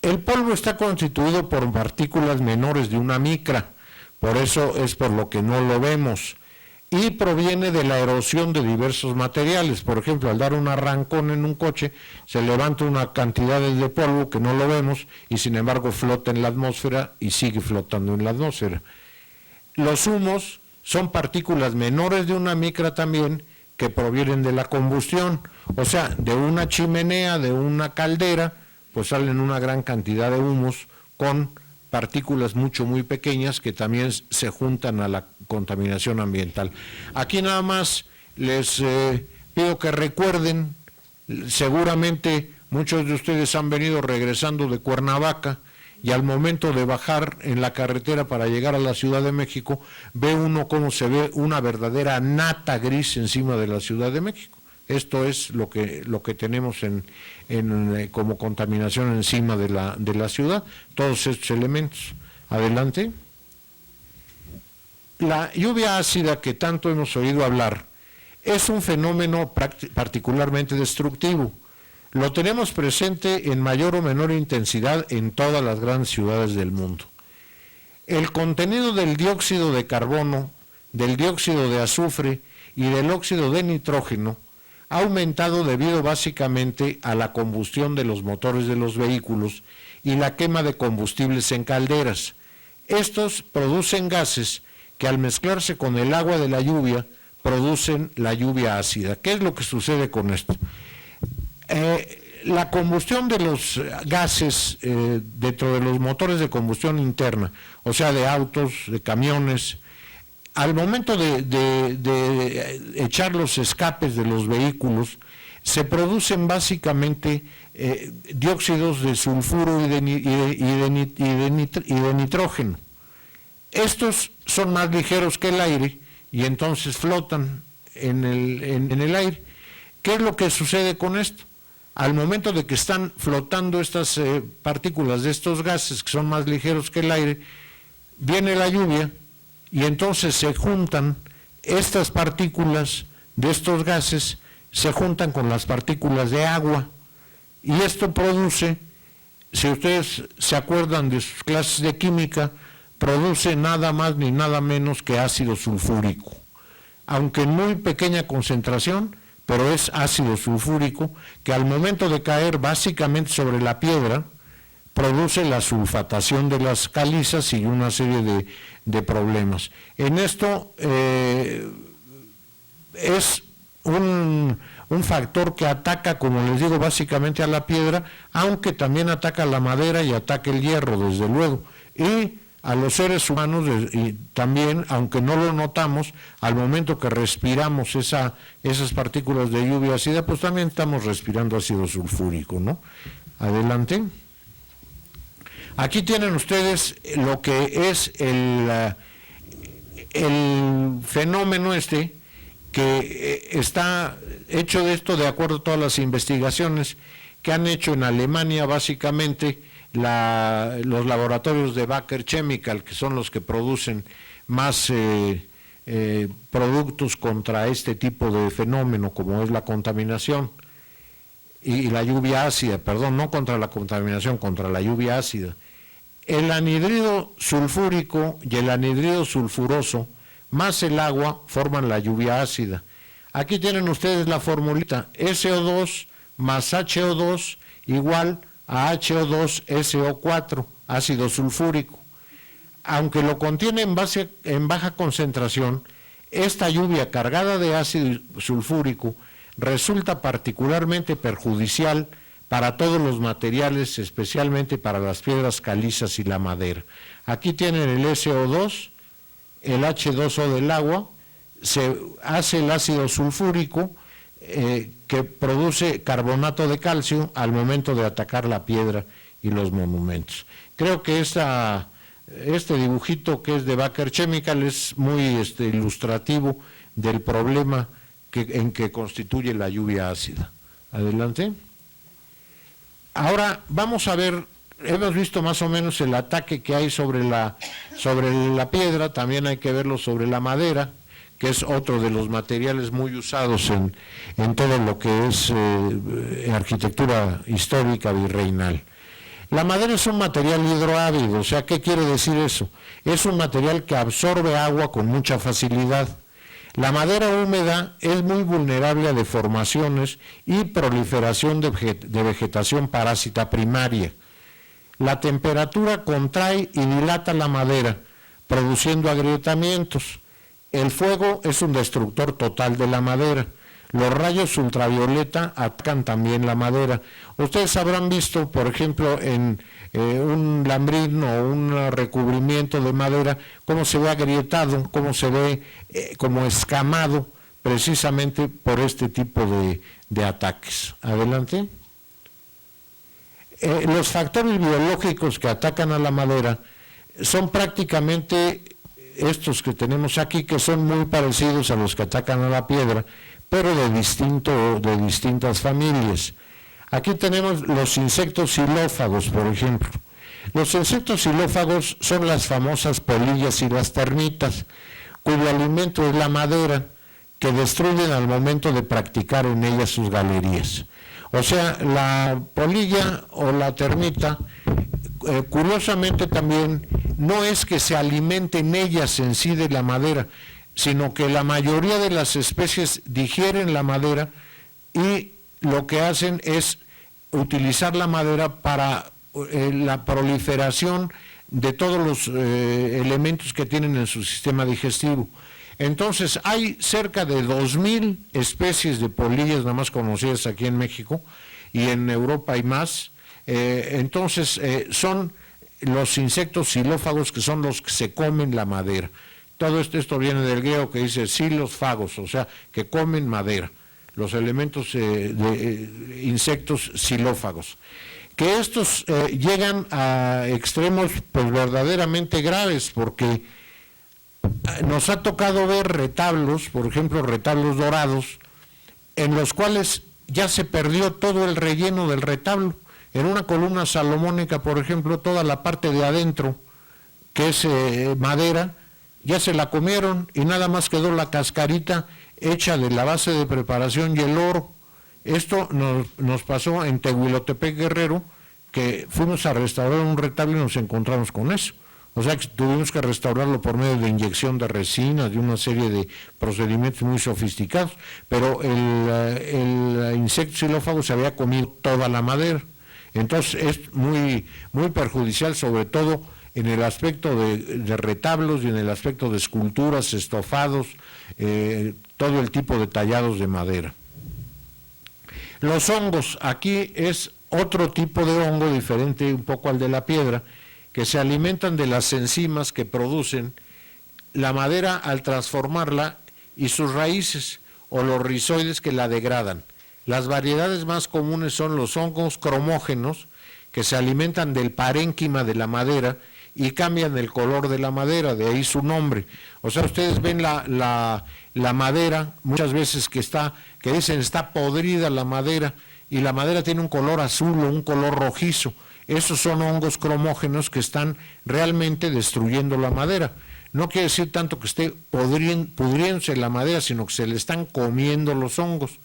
El polvo está constituido por partículas menores de una micra, por eso es por lo que no lo vemos, y proviene de la erosión de diversos materiales. Por ejemplo, al dar un arrancón en un coche, se levanta una cantidad de polvo que no lo vemos y sin embargo flota en la atmósfera y sigue flotando en la atmósfera. Los humos son partículas menores de una micra también que provienen de la combustión, o sea, de una chimenea, de una caldera, pues salen una gran cantidad de humos con partículas muy pequeñas que también se juntan a la contaminación ambiental. Aquí nada más les pido que recuerden, seguramente muchos de ustedes han venido regresando de Cuernavaca y al momento de bajar en la carretera para llegar a la Ciudad de México, ve uno cómo se ve una verdadera nata gris encima de la Ciudad de México. Esto es lo que tenemos como contaminación encima de la ciudad, todos estos elementos. Adelante. La lluvia ácida que tanto hemos oído hablar es un fenómeno particularmente destructivo. Lo tenemos presente en mayor o menor intensidad en todas las grandes ciudades del mundo. El contenido del dióxido de carbono, del dióxido de azufre y del óxido de nitrógeno ha aumentado debido básicamente a la combustión de los motores de los vehículos y la quema de combustibles en calderas. Estos producen gases que al mezclarse con el agua de la lluvia producen la lluvia ácida. ¿Qué es lo que sucede con esto? La combustión de los gases dentro de los motores de combustión interna, o sea, de autos, de camiones, al momento de echar los escapes de los vehículos, se producen básicamente dióxidos de sulfuro y de nitrógeno. Estos son más ligeros que el aire y entonces flotan en el aire. ¿Qué es lo que sucede con esto? Al momento de que están flotando estas partículas de estos gases que son más ligeros que el aire, viene la lluvia y entonces se juntan estas partículas de estos gases, se juntan con las partículas de agua y esto produce, si ustedes se acuerdan de sus clases de química, produce nada más ni nada menos que ácido sulfúrico, aunque en muy pequeña concentración, pero es ácido sulfúrico que al momento de caer básicamente sobre la piedra produce la sulfatación de las calizas y una serie de problemas. En esto es un factor que ataca, como les digo, básicamente a la piedra, aunque también ataca a la madera y ataca el hierro, desde luego, y a los seres humanos, y también, aunque no lo notamos, al momento que respiramos esas partículas de lluvia ácida, pues también estamos respirando ácido sulfúrico, ¿no? Adelante. Aquí tienen ustedes lo que es el fenómeno que está hecho de esto de acuerdo a todas las investigaciones que han hecho en Alemania, básicamente los laboratorios de Baker Chemical, que son los que producen más productos contra este tipo de fenómeno, como es la contaminación y la lluvia ácida, perdón, no contra la contaminación, contra la lluvia ácida. El anhidrido sulfúrico y el anhidrido sulfuroso más el agua forman la lluvia ácida. Aquí tienen ustedes la formulita: SO2 más HO2 igual a HO2SO4, ácido sulfúrico. Aunque lo contiene en baja concentración, esta lluvia cargada de ácido sulfúrico resulta particularmente perjudicial para todos los materiales, especialmente para las piedras calizas y la madera. Aquí tienen el SO2, el H2O del agua, se hace el ácido sulfúrico que produce carbonato de calcio al momento de atacar la piedra y los monumentos. Creo que este dibujito que es de Baker Chemical es muy ilustrativo del problema en que constituye la lluvia ácida. Adelante. Ahora vamos a ver, hemos visto más o menos el ataque que hay sobre la piedra, también hay que verlo sobre la madera, que es otro de los materiales muy usados en todo lo que es arquitectura histórica virreinal. La madera es un material hidroávido, o sea, ¿qué quiere decir eso? Es un material que absorbe agua con mucha facilidad. La madera húmeda es muy vulnerable a deformaciones y proliferación de vegetación parásita primaria. La temperatura contrae y dilata la madera, produciendo agrietamientos. El fuego es un destructor total de la madera. Los rayos ultravioleta atacan también la madera. Ustedes habrán visto, por ejemplo, en un lambrín o un recubrimiento de madera, cómo se ve agrietado, cómo se ve como escamado, precisamente por este tipo de ataques. Adelante. Los factores biológicos que atacan a la madera son prácticamente estos que tenemos aquí, que son muy parecidos a los que atacan a la piedra, pero de distintas familias. Aquí tenemos los insectos xilófagos, por ejemplo. Los insectos xilófagos son las famosas polillas y las termitas, cuyo alimento es la madera, que destruyen al momento de practicar en ellas sus galerías. O sea, la polilla o la termita, curiosamente también, no es que se alimenten ellas en sí de la madera, sino que la mayoría de las especies digieren la madera y lo que hacen es utilizar la madera para la proliferación de todos los elementos que tienen en su sistema digestivo. Entonces, hay cerca de 2,000 especies de polillas nada más conocidas aquí en México, y en Europa hay más. Son los insectos xilófagos, que son los que se comen la madera. Todo esto viene del griego, que dice xilos fagos, o sea, que comen madera, los elementos de insectos xilófagos. Que estos llegan a extremos pues verdaderamente graves, porque nos ha tocado ver retablos, por ejemplo retablos dorados, en los cuales ya se perdió todo el relleno del retablo. En una columna salomónica, por ejemplo, toda la parte de adentro, que es madera, ya se la comieron y nada más quedó la cascarita hecha de la base de preparación y el oro. Esto nos pasó en Tehuilotepec, Guerrero, que fuimos a restaurar un retablo y nos encontramos con eso. O sea que tuvimos que restaurarlo por medio de inyección de resina, de una serie de procedimientos muy sofisticados, pero el insecto xilófago se había comido toda la madera. Entonces es muy, muy perjudicial, sobre todo en el aspecto de retablos y en el aspecto de esculturas, estofados, todo el tipo de tallados de madera. Los hongos, aquí es otro tipo de hongo diferente un poco al de la piedra, que se alimentan de las enzimas que producen la madera al transformarla y sus raíces o los rizoides que la degradan. Las variedades más comunes son los hongos cromógenos, que se alimentan del parénquima de la madera y cambian el color de la madera, de ahí su nombre. O sea, ustedes ven la madera, muchas veces que dicen está podrida la madera, y la madera tiene un color azul o un color rojizo. Esos son hongos cromógenos que están realmente destruyendo la madera. No quiere decir tanto que esté pudriéndose la madera, sino que se le están comiendo los hongos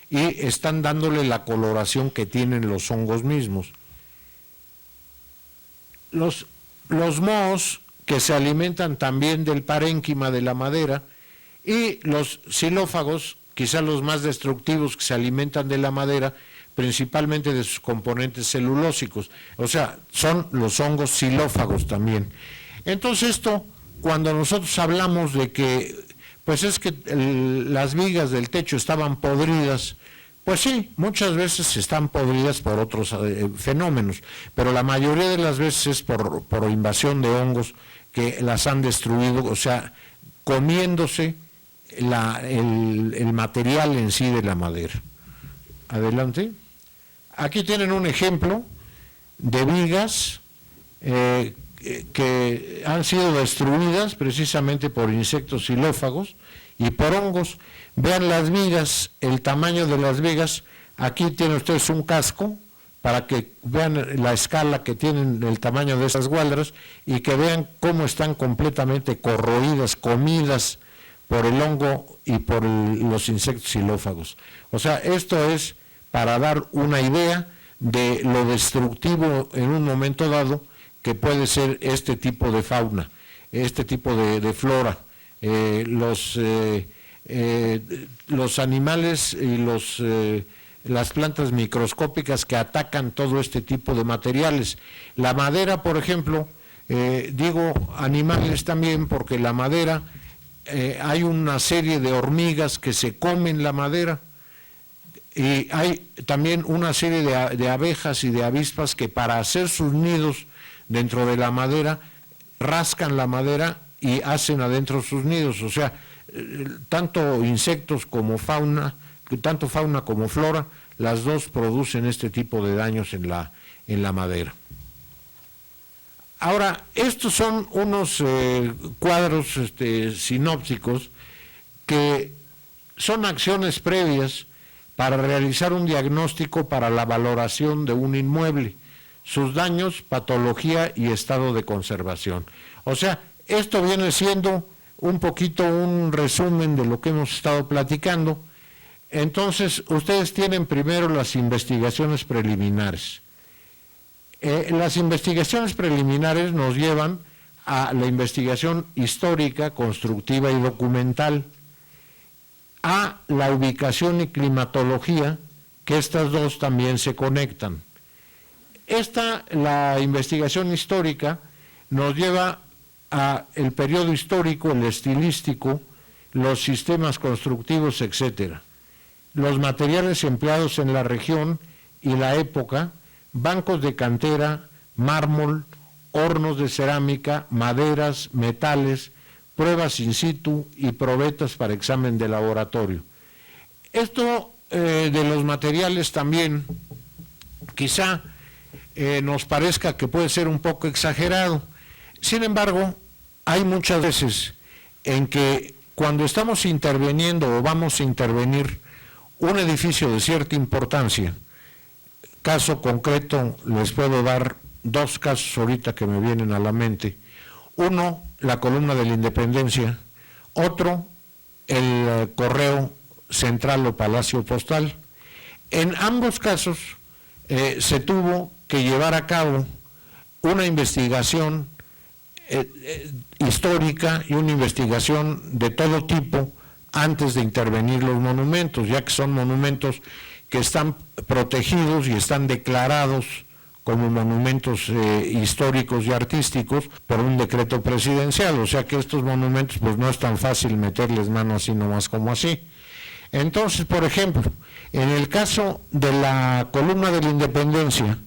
y están dándole la coloración que tienen los hongos mismos. Los mohos, que se alimentan también del parénquima de la madera, y los xilófagos, quizás los más destructivos, que se alimentan de la madera, principalmente de sus componentes celulósicos, o sea, son los hongos xilófagos también. Entonces esto, cuando nosotros hablamos de que, pues es que las vigas del techo estaban podridas, pues sí, muchas veces están podridas por otros fenómenos, pero la mayoría de las veces es por invasión de hongos que las han destruido, o sea, comiéndose el material en sí de la madera. Adelante. Aquí tienen un ejemplo de vigas que han sido destruidas precisamente por insectos xilófagos y por hongos. Vean las vigas, el tamaño de las vigas. Aquí tienen ustedes un casco para que vean la escala que tienen, el tamaño de esas gualdras, y que vean cómo están completamente corroídas, comidas por el hongo y por los insectos xilófagos. O sea, esto es para dar una idea de lo destructivo en un momento dado que puede ser este tipo de fauna, este tipo de flora. Los animales y las plantas microscópicas que atacan todo este tipo de materiales. La madera, por ejemplo, digo animales también porque la madera, hay una serie de hormigas que se comen la madera, y hay también una serie de abejas y de avispas que para hacer sus nidos dentro de la madera, rascan la madera y hacen adentro sus nidos. O sea, tanto insectos como fauna, tanto fauna como flora, las dos producen este tipo de daños en la madera. Ahora, estos son unos cuadros sinópticos que son acciones previas para realizar un diagnóstico para la valoración de un inmueble, sus daños, patología y estado de conservación. O sea, esto viene siendo un poquito un resumen de lo que hemos estado platicando. Entonces, ustedes tienen primero las investigaciones preliminares. Las investigaciones preliminares nos llevan a la investigación histórica, constructiva y documental, a la ubicación y climatología, que estas dos también se conectan. La investigación histórica nos lleva a el periodo histórico, el estilístico, los sistemas constructivos, etcétera, los materiales empleados en la región y la época, bancos de cantera, mármol, hornos de cerámica, maderas, metales, pruebas in situ y probetas para examen de laboratorio. Esto de los materiales también, quizá nos parezca que puede ser un poco exagerado. Sin embargo, hay muchas veces en que cuando estamos interviniendo o vamos a intervenir un edificio de cierta importancia, caso concreto, les puedo dar dos casos ahorita que me vienen a la mente. Uno, la columna de la Independencia, otro, el Correo Central o Palacio Postal. En ambos casos se tuvo que llevar a cabo una investigación histórica y una investigación de todo tipo antes de intervenir los monumentos, ya que son monumentos que están protegidos y están declarados como monumentos históricos y artísticos por un decreto presidencial, o sea que estos monumentos pues no es tan fácil meterles mano así nomás como así. Entonces, por ejemplo, en el caso de la columna de la Independencia,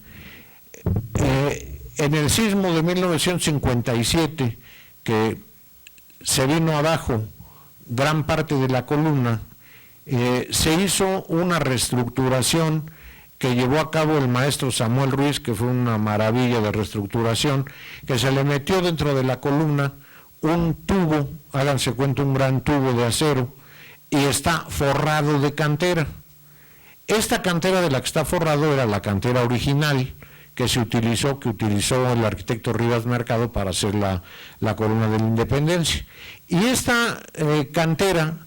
en el sismo de 1957, que se vino abajo gran parte de la columna, se hizo una reestructuración que llevó a cabo el maestro Samuel Ruiz, que fue una maravilla de reestructuración, que se le metió dentro de la columna un tubo, háganse cuenta, un gran tubo de acero, y está forrado de cantera. Esta cantera de la que está forrado era la cantera original que utilizó el arquitecto Rivas Mercado para hacer la columna de la Independencia. Y esta cantera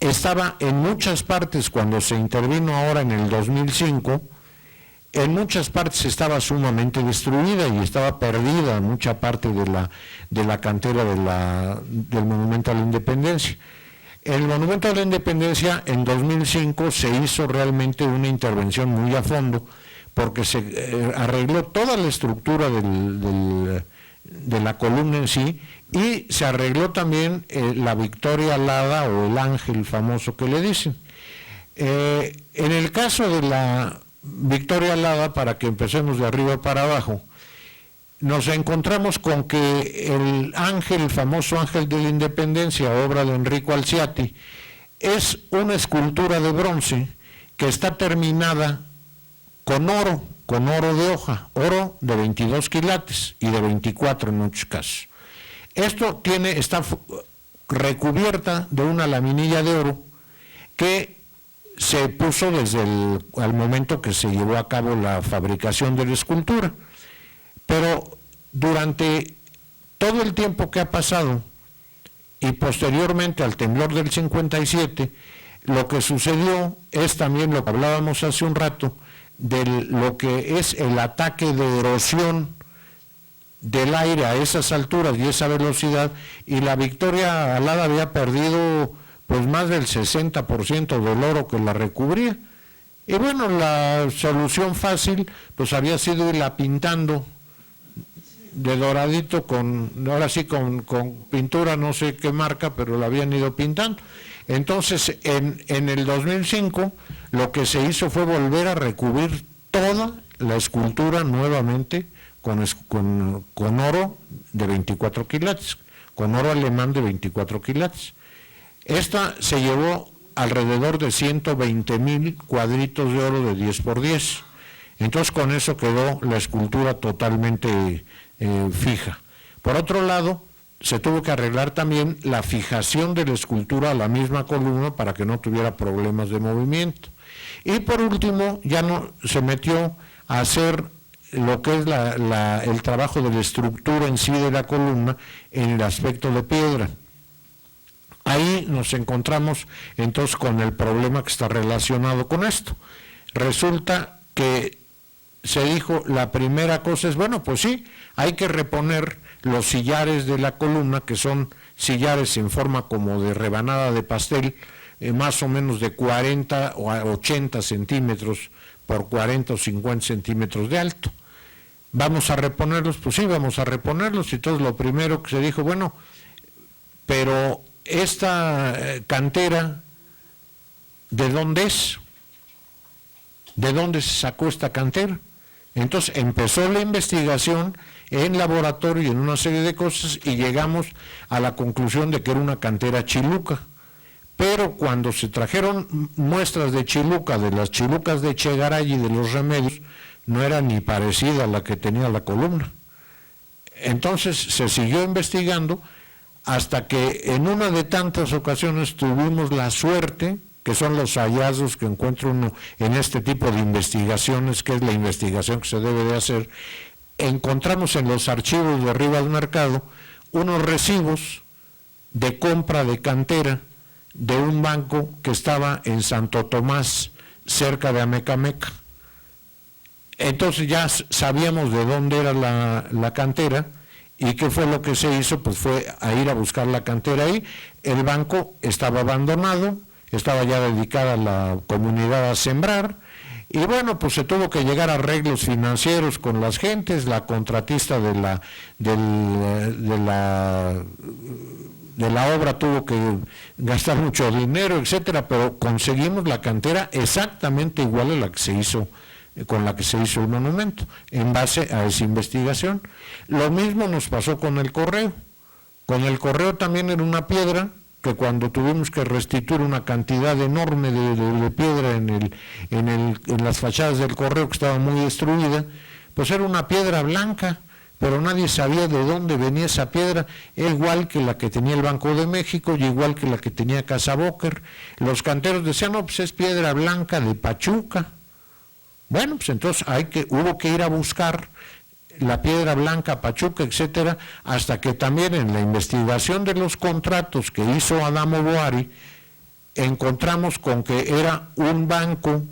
estaba en muchas partes, cuando se intervino ahora en el 2005, en muchas partes estaba sumamente destruida y estaba perdida mucha parte de la cantera del Monumento a la Independencia. El Monumento a la Independencia en 2005 se hizo realmente una intervención muy a fondo, porque se arregló toda la estructura de la columna en sí, y se arregló también la Victoria Alada, o el ángel famoso que le dicen. En el caso de la Victoria Alada, para que empecemos de arriba para abajo, nos encontramos con que el ángel, el famoso ángel de la Independencia, obra de Enrico Alciati, es una escultura de bronce que está terminada con oro de hoja, oro de 22 quilates y de 24 en muchos casos. Esto está recubierta de una laminilla de oro que se puso desde el momento que se llevó a cabo la fabricación de la escultura. Pero durante todo el tiempo que ha pasado y posteriormente al temblor del 57, lo que sucedió es también lo que hablábamos hace un rato, de lo que es el ataque de erosión del aire a esas alturas y esa velocidad, y la Victoria Alada había perdido pues más del 60% del oro que la recubría. Y bueno, la solución fácil pues había sido irla pintando de doradito, ahora sí con pintura, no sé qué marca, pero la habían ido pintando. Entonces, en el 2005, lo que se hizo fue volver a recubrir toda la escultura nuevamente con oro de 24 quilates, con oro alemán de 24 quilates. Esta se llevó alrededor de 120,000 cuadritos de oro de 10 por 10. Entonces, con eso quedó la escultura totalmente fija. Por otro lado, se tuvo que arreglar también la fijación de la escultura a la misma columna para que no tuviera problemas de movimiento. Y por último, ya no se metió a hacer lo que es el trabajo de la estructura en sí de la columna en el aspecto de piedra. Ahí nos encontramos entonces con el problema que está relacionado con esto. Resulta que se dijo, la primera cosa es, bueno, pues sí, hay que reponer los sillares de la columna, que son sillares en forma como de rebanada de pastel, más o menos de 40 o 80 centímetros por 40 o 50 centímetros de alto. ¿Vamos a reponerlos? Pues sí, vamos a reponerlos. Y entonces lo primero que se dijo, bueno, pero esta cantera, ¿de dónde es? ¿De dónde se sacó esta cantera? Entonces empezó la investigación en laboratorio y en una serie de cosas, y llegamos a la conclusión de que era una cantera chiluca. Pero cuando se trajeron muestras de chiluca, de las chilucas de Chegaray y de los Remedios, no era ni parecida a la que tenía la columna. Entonces se siguió investigando hasta que en una de tantas ocasiones tuvimos la suerte, que son los hallazgos que encuentra uno en este tipo de investigaciones, que es la investigación que se debe de hacer. Encontramos en los archivos de Rivas Mercado unos recibos de compra de cantera de un banco que estaba en Santo Tomás, cerca de Amecameca. Entonces ya sabíamos de dónde era la cantera, y qué fue lo que se hizo, pues fue a ir a buscar la cantera ahí. El banco estaba abandonado, estaba ya dedicada a la comunidad a sembrar, y bueno, pues se tuvo que llegar a arreglos financieros con las gentes, la contratista de la obra tuvo que gastar mucho dinero, etcétera, pero conseguimos la cantera exactamente igual a la que se hizo, con la que se hizo el monumento, en base a esa investigación. Lo mismo nos pasó con el correo. Con el correo también era una piedra que cuando tuvimos que restituir una cantidad enorme de piedra en las fachadas del correo, que estaba muy destruida, pues era una piedra blanca, pero nadie sabía de dónde venía esa piedra, igual que la que tenía el Banco de México y igual que la que tenía Casa Bóker. Los canteros decían, no, pues es piedra blanca de Pachuca. Bueno, pues entonces hubo que ir a buscar la piedra blanca, Pachuca, etcétera, hasta que también en la investigación de los contratos que hizo Adamo Boari, encontramos con que era un banco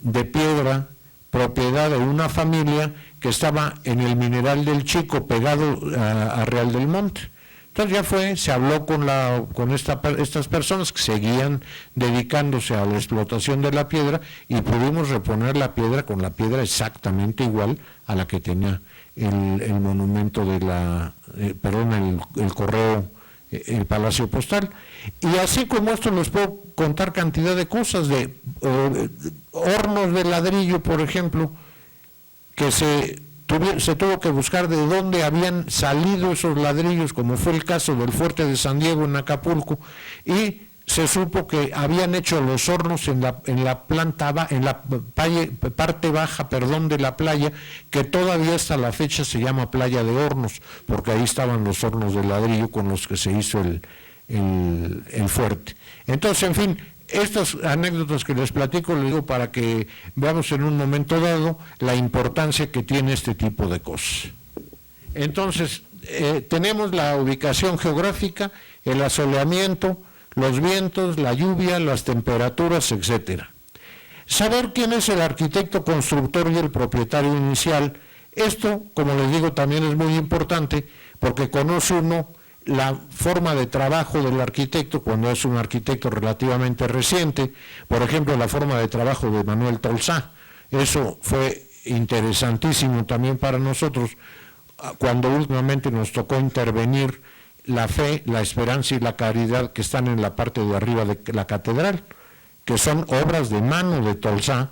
de piedra propiedad de una familia que estaba en el Mineral del Chico, pegado a Real del Monte. Entonces se habló con estas personas que seguían dedicándose a la explotación de la piedra y pudimos reponer la piedra con la piedra exactamente igual a la que tenía el monumento de el correo, el Palacio Postal. Y así como esto les puedo contar cantidad de cosas, de hornos de ladrillo, por ejemplo, que se tuvo que buscar de dónde habían salido esos ladrillos, como fue el caso del Fuerte de San Diego en Acapulco, y se supo que habían hecho los hornos en la parte baja, de la playa, que todavía hasta la fecha se llama Playa de Hornos, porque ahí estaban los hornos de ladrillo con los que se hizo el fuerte. Entonces, en fin, estas anécdotas que les platico, les digo para que veamos en un momento dado la importancia que tiene este tipo de cosas. Entonces, tenemos la ubicación geográfica, el asoleamiento, los vientos, la lluvia, las temperaturas, etcétera. Saber quién es el arquitecto constructor y el propietario inicial, esto, como les digo, también es muy importante porque conoce uno la forma de trabajo del arquitecto cuando es un arquitecto relativamente reciente, por ejemplo, la forma de trabajo de Manuel Tolsá. Eso fue interesantísimo también para nosotros cuando últimamente nos tocó intervenir la fe, la esperanza y la caridad que están en la parte de arriba de la catedral, que son obras de mano de Tolsá,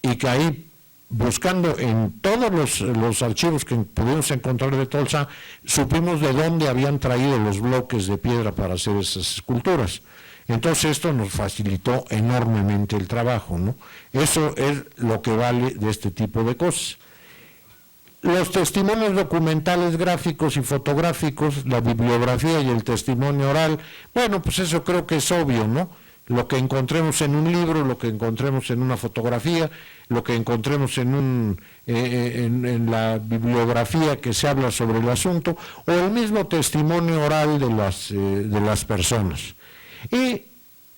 y que ahí, buscando en todos los archivos que pudimos encontrar de Tolsá, supimos de dónde habían traído los bloques de piedra para hacer esas esculturas. Entonces esto nos facilitó enormemente el trabajo, ¿no? Eso es lo que vale de este tipo de cosas. Los testimonios documentales, gráficos y fotográficos, la bibliografía y el testimonio oral, bueno, pues eso creo que es obvio, ¿no? Lo que encontremos en un libro, lo que encontremos en una fotografía, lo que encontremos en la bibliografía que se habla sobre el asunto, o el mismo testimonio oral de las personas. Y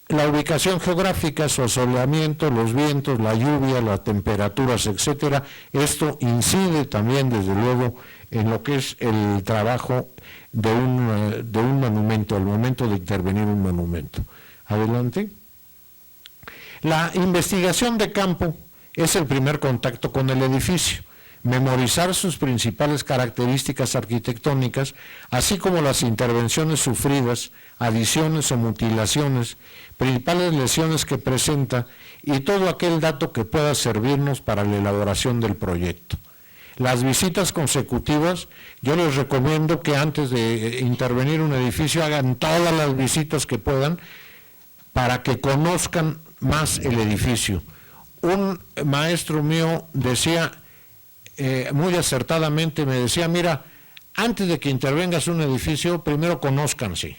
la ubicación geográfica, su asoleamiento, los vientos, la lluvia, las temperaturas, etcétera, esto incide también, desde luego, en lo que es el trabajo de un monumento, al momento de intervenir un monumento. Adelante. La investigación de campo es el primer contacto con el edificio. Memorizar sus principales características arquitectónicas, así como las intervenciones sufridas, adiciones o mutilaciones, principales lesiones que presenta y todo aquel dato que pueda servirnos para la elaboración del proyecto. Las visitas consecutivas, yo les recomiendo que antes de intervenir un edificio hagan todas las visitas que puedan para que conozcan más el edificio. Un maestro mío decía, muy acertadamente me decía, mira, antes de que intervengas un edificio, primero conózcanse.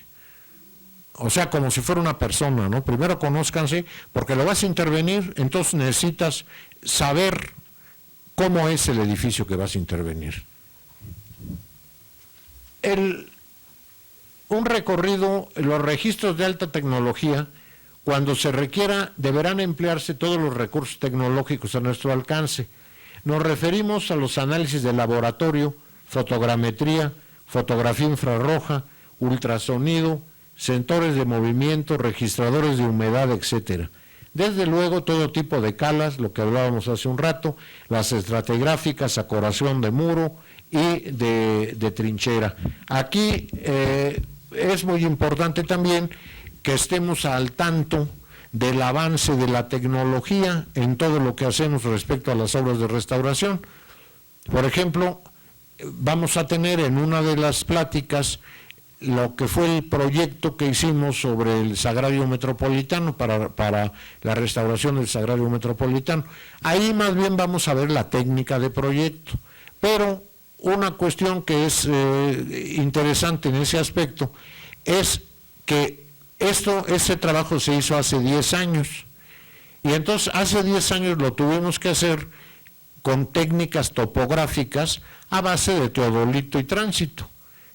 O sea, como si fuera una persona, ¿no? Primero conózcanse, porque lo vas a intervenir, entonces necesitas saber cómo es el edificio que vas a intervenir. Un recorrido, los registros de alta tecnología, cuando se requiera, deberán emplearse todos los recursos tecnológicos a nuestro alcance. Nos referimos a los análisis de laboratorio, fotogrametría, fotografía infrarroja, ultrasonido, sensores de movimiento, registradores de humedad, etcétera. Desde luego, todo tipo de calas, lo que hablábamos hace un rato, las estratigráficas, acoración de muro y de trinchera. Aquí es muy importante también que estemos al tanto del avance de la tecnología en todo lo que hacemos respecto a las obras de restauración. Por ejemplo, vamos a tener en una de las pláticas lo que fue el proyecto que hicimos sobre el Sagrario Metropolitano, para la restauración del Sagrario Metropolitano. Ahí más bien vamos a ver la técnica de proyecto, pero una cuestión que es interesante en ese aspecto es que ese trabajo se hizo hace 10 años, y entonces hace 10 años lo tuvimos que hacer con técnicas topográficas a base de teodolito y tránsito.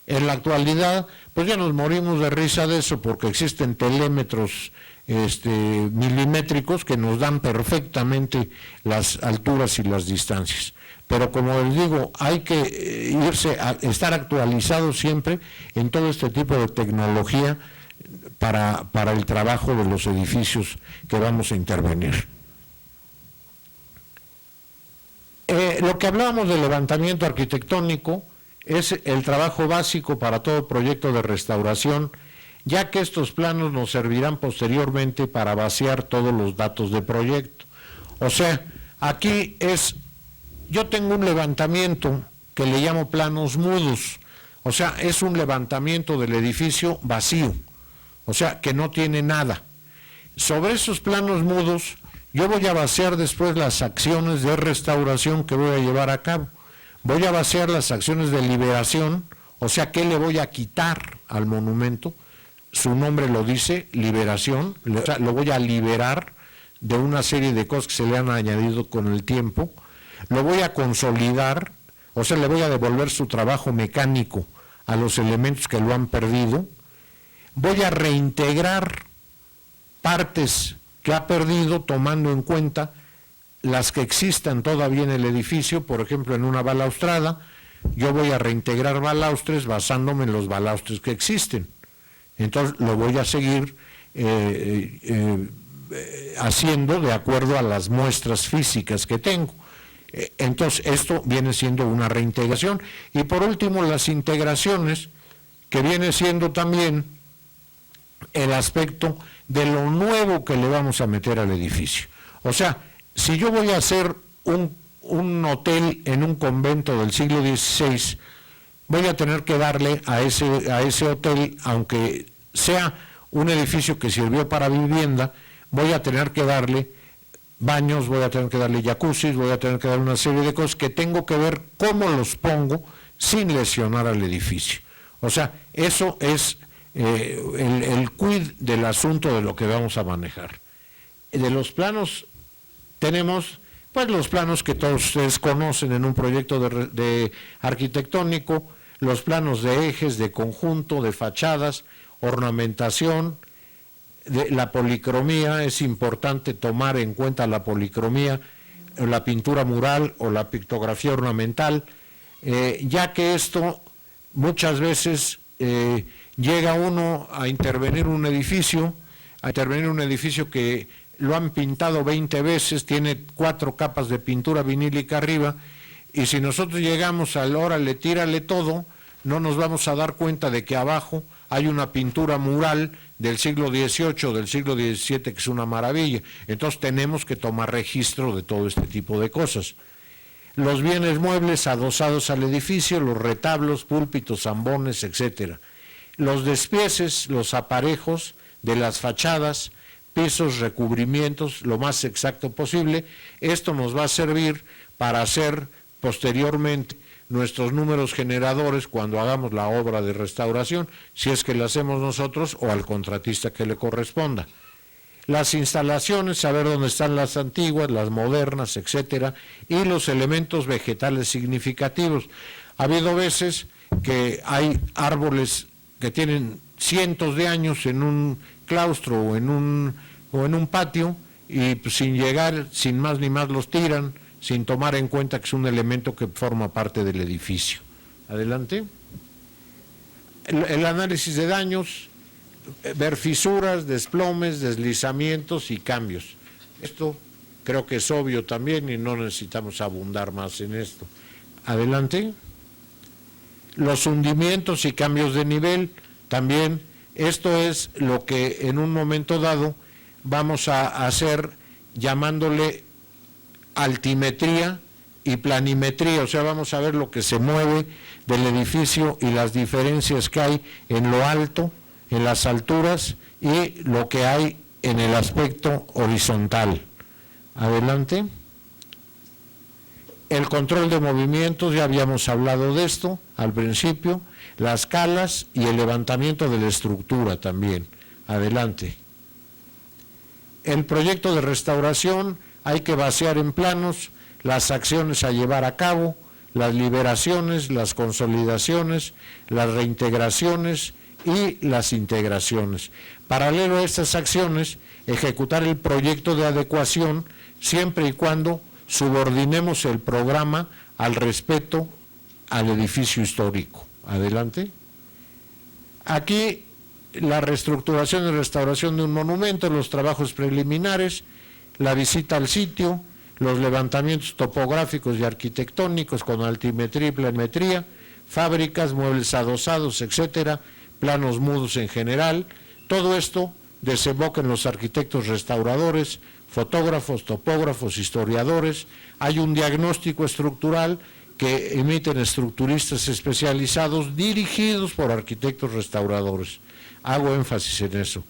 En la actualidad, pues ya nos morimos de risa de eso, porque existen telémetros milimétricos que nos dan perfectamente las alturas y las distancias. Pero como les digo, hay que estar actualizados siempre en todo este tipo de tecnología para el trabajo de los edificios que vamos a intervenir. Lo que hablábamos de levantamiento arquitectónico es el trabajo básico para todo proyecto de restauración, ya que estos planos nos servirán posteriormente para vaciar todos los datos de proyecto. O sea, aquí yo tengo un levantamiento que le llamo planos mudos, o sea, es un levantamiento del edificio vacío, o sea, que no tiene nada. Sobre esos planos mudos, yo voy a vaciar después las acciones de restauración que voy a llevar a cabo. Voy a vaciar las acciones de liberación, o sea, ¿qué le voy a quitar al monumento? Su nombre lo dice, liberación, o sea, lo voy a liberar de una serie de cosas que se le han añadido con el tiempo. Lo voy a consolidar, o sea, le voy a devolver su trabajo mecánico a los elementos que lo han perdido. Voy a reintegrar partes que ha perdido, tomando en cuenta las que existan todavía en el edificio. Por ejemplo, en una balaustrada, yo voy a reintegrar balaustres basándome en los balaustres que existen. Entonces lo voy a seguir haciendo de acuerdo a las muestras físicas que tengo. Entonces esto viene siendo una reintegración. Y por último, las integraciones, que viene siendo también el aspecto de lo nuevo que le vamos a meter al edificio. O sea, si yo voy a hacer un hotel en un convento del siglo XVI, voy a tener que darle a ese hotel, aunque sea un edificio que sirvió para vivienda, voy a tener que darle baños, voy a tener que darle jacuzzis, voy a tener que darle una serie de cosas que tengo que ver cómo los pongo sin lesionar al edificio. O sea, eso es el quid del asunto de lo que vamos a manejar. De los planos tenemos pues los planos que todos ustedes conocen en un proyecto de arquitectónico, los planos de ejes, de conjunto, de fachadas, ornamentación, la policromía. Es importante tomar en cuenta la policromía, la pintura mural o la pictografía ornamental, ya que esto muchas veces llega uno a intervenir un edificio que lo han pintado 20 veces, tiene 4 capas de pintura vinílica arriba, y si nosotros llegamos a la hora, tírale todo, no nos vamos a dar cuenta de que abajo hay una pintura mural del siglo XVIII, del siglo XVII, que es una maravilla. Entonces tenemos que tomar registro de todo este tipo de cosas. Los bienes muebles adosados al edificio, los retablos, púlpitos, zambones, etcétera. Los despieces, los aparejos de las fachadas, pisos, recubrimientos, lo más exacto posible. Esto nos va a servir para hacer posteriormente nuestros números generadores cuando hagamos la obra de restauración, si es que la hacemos nosotros o al contratista que le corresponda. Las instalaciones, saber dónde están las antiguas, las modernas, etcétera, y los elementos vegetales significativos. Ha habido veces que hay árboles que tienen cientos de años en un claustro o en un patio, y pues, sin llegar, sin más ni más, los tiran, sin tomar en cuenta que es un elemento que forma parte del edificio. Adelante. El análisis de daños, ver fisuras, desplomes, deslizamientos y cambios. Esto creo que es obvio también y no necesitamos abundar más en esto. Adelante. Los hundimientos y cambios de nivel, también esto es lo que en un momento dado vamos a hacer llamándole altimetría y planimetría, o sea, vamos a ver lo que se mueve del edificio y las diferencias que hay en lo alto, en las alturas y lo que hay en el aspecto horizontal. Adelante. El control de movimientos, ya habíamos hablado de esto al principio, las calas y el levantamiento de la estructura también. Adelante. El proyecto de restauración hay que vaciar en planos las acciones a llevar a cabo, las liberaciones, las consolidaciones, las reintegraciones y las integraciones. Paralelo a estas acciones, ejecutar el proyecto de adecuación siempre y cuando subordinemos el programa al respeto al edificio histórico. Adelante. Aquí la reestructuración y restauración de un monumento, los trabajos preliminares, la visita al sitio, los levantamientos topográficos y arquitectónicos con altimetría y planimetría, fábricas, muebles adosados, etcétera, planos mudos en general. Todo esto desemboca en los arquitectos restauradores, fotógrafos, topógrafos, historiadores. Hay un diagnóstico estructural que emiten estructuristas especializados dirigidos por arquitectos restauradores. Hago énfasis en eso.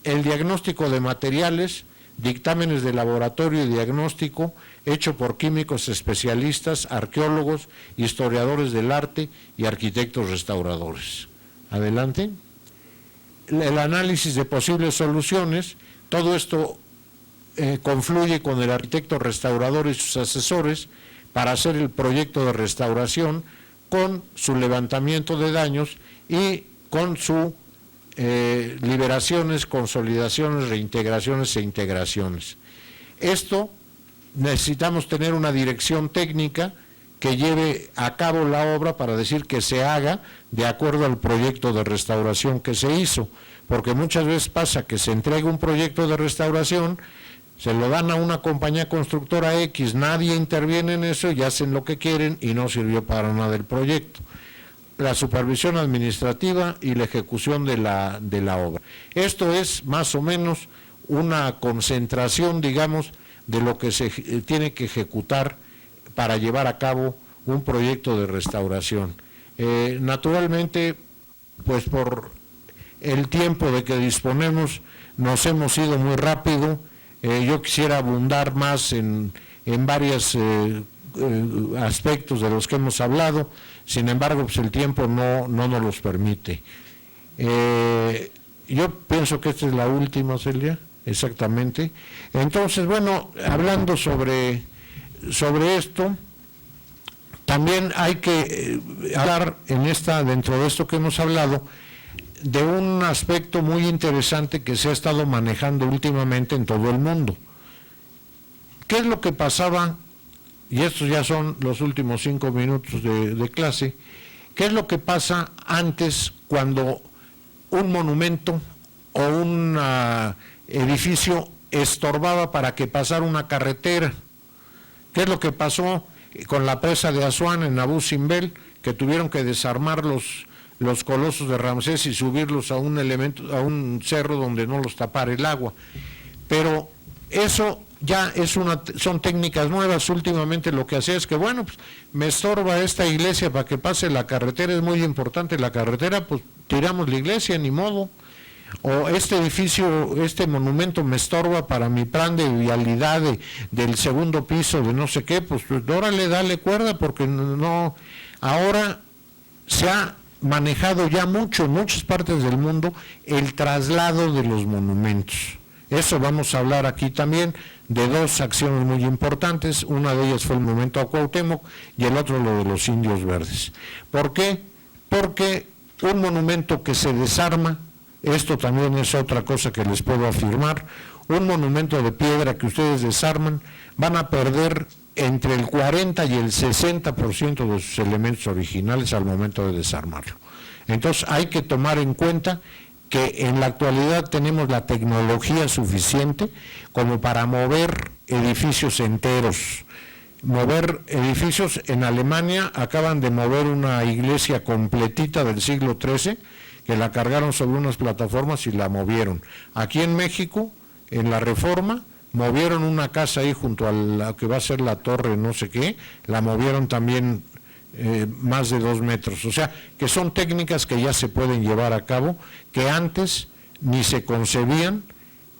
El diagnóstico de materiales, dictámenes de laboratorio y diagnóstico hecho por químicos especialistas, arqueólogos, historiadores del arte y arquitectos restauradores. Adelante. El análisis de posibles soluciones, todo esto confluye con el arquitecto restaurador y sus asesores para hacer el proyecto de restauración con su levantamiento de daños y con su liberaciones, consolidaciones, reintegraciones e integraciones. Esto necesitamos tener una dirección técnica que lleve a cabo la obra para decir que se haga de acuerdo al proyecto de restauración que se hizo, porque muchas veces pasa que se entrega un proyecto de restauración, se lo dan a una compañía constructora X, nadie interviene en eso y hacen lo que quieren y no sirvió para nada el proyecto. La supervisión administrativa y la ejecución de la obra. Esto es más o menos una concentración, digamos, de lo que se tiene que ejecutar para llevar a cabo un proyecto de restauración. Naturalmente, pues por el tiempo de que disponemos, nos hemos ido muy rápido. Yo quisiera abundar más en varios aspectos de los que hemos hablado, sin embargo, pues el tiempo no nos los permite. Yo pienso que esta es la última, Celia, exactamente. Entonces, bueno, hablando sobre esto, también hay que hablar dentro de esto que hemos hablado, de un aspecto muy interesante que se ha estado manejando últimamente en todo el mundo. ¿Qué es lo que pasaba? Y estos ya son los últimos 5 minutos de clase. ¿Qué es lo que pasa antes cuando un monumento o un edificio estorbaba para que pasara una carretera? ¿Qué es lo que pasó con la presa de Asuán en Abu Simbel, que tuvieron que desarmar los colosos de Ramsés y subirlos a un cerro donde no los tapara el agua? Pero eso ya son técnicas nuevas. Últimamente lo que hacía es que, bueno, pues me estorba esta iglesia para que pase la carretera, es muy importante la carretera, pues tiramos la iglesia, ni modo. O este edificio, este monumento me estorba para mi plan de vialidad del segundo piso de no sé qué, pues órale, dale cuerda, porque no. Ahora se ha manejado ya mucho en muchas partes del mundo el traslado de los monumentos. Eso vamos a hablar aquí también de 2 acciones muy importantes. Una de ellas fue el monumento a Cuauhtémoc y el otro lo de los indios verdes. ¿Por qué? Porque un monumento que se desarma, esto también es otra cosa que les puedo afirmar, un monumento de piedra que ustedes desarman, van a perder entre el 40 y el 60% de sus elementos originales al momento de desarmarlo. Entonces hay que tomar en cuenta que en la actualidad tenemos la tecnología suficiente como para mover edificios enteros. Mover edificios, en Alemania acaban de mover una iglesia completita del siglo XIII, que la cargaron sobre unas plataformas y la movieron. Aquí en México, en la Reforma, movieron una casa ahí junto a la que va a ser la torre no sé qué, la movieron también más de 2 metros. O sea, que son técnicas que ya se pueden llevar a cabo, que antes ni se concebían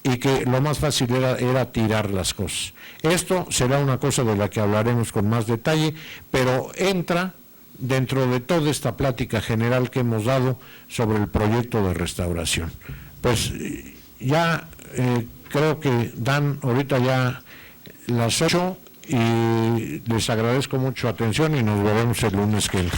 y que lo más fácil era tirar las cosas. Esto será una cosa de la que hablaremos con más detalle, pero entra dentro de toda esta plática general que hemos dado sobre el proyecto de restauración. Pues ya creo que dan ahorita ya las 8 y les agradezco mucho su atención y nos veremos el lunes que viene.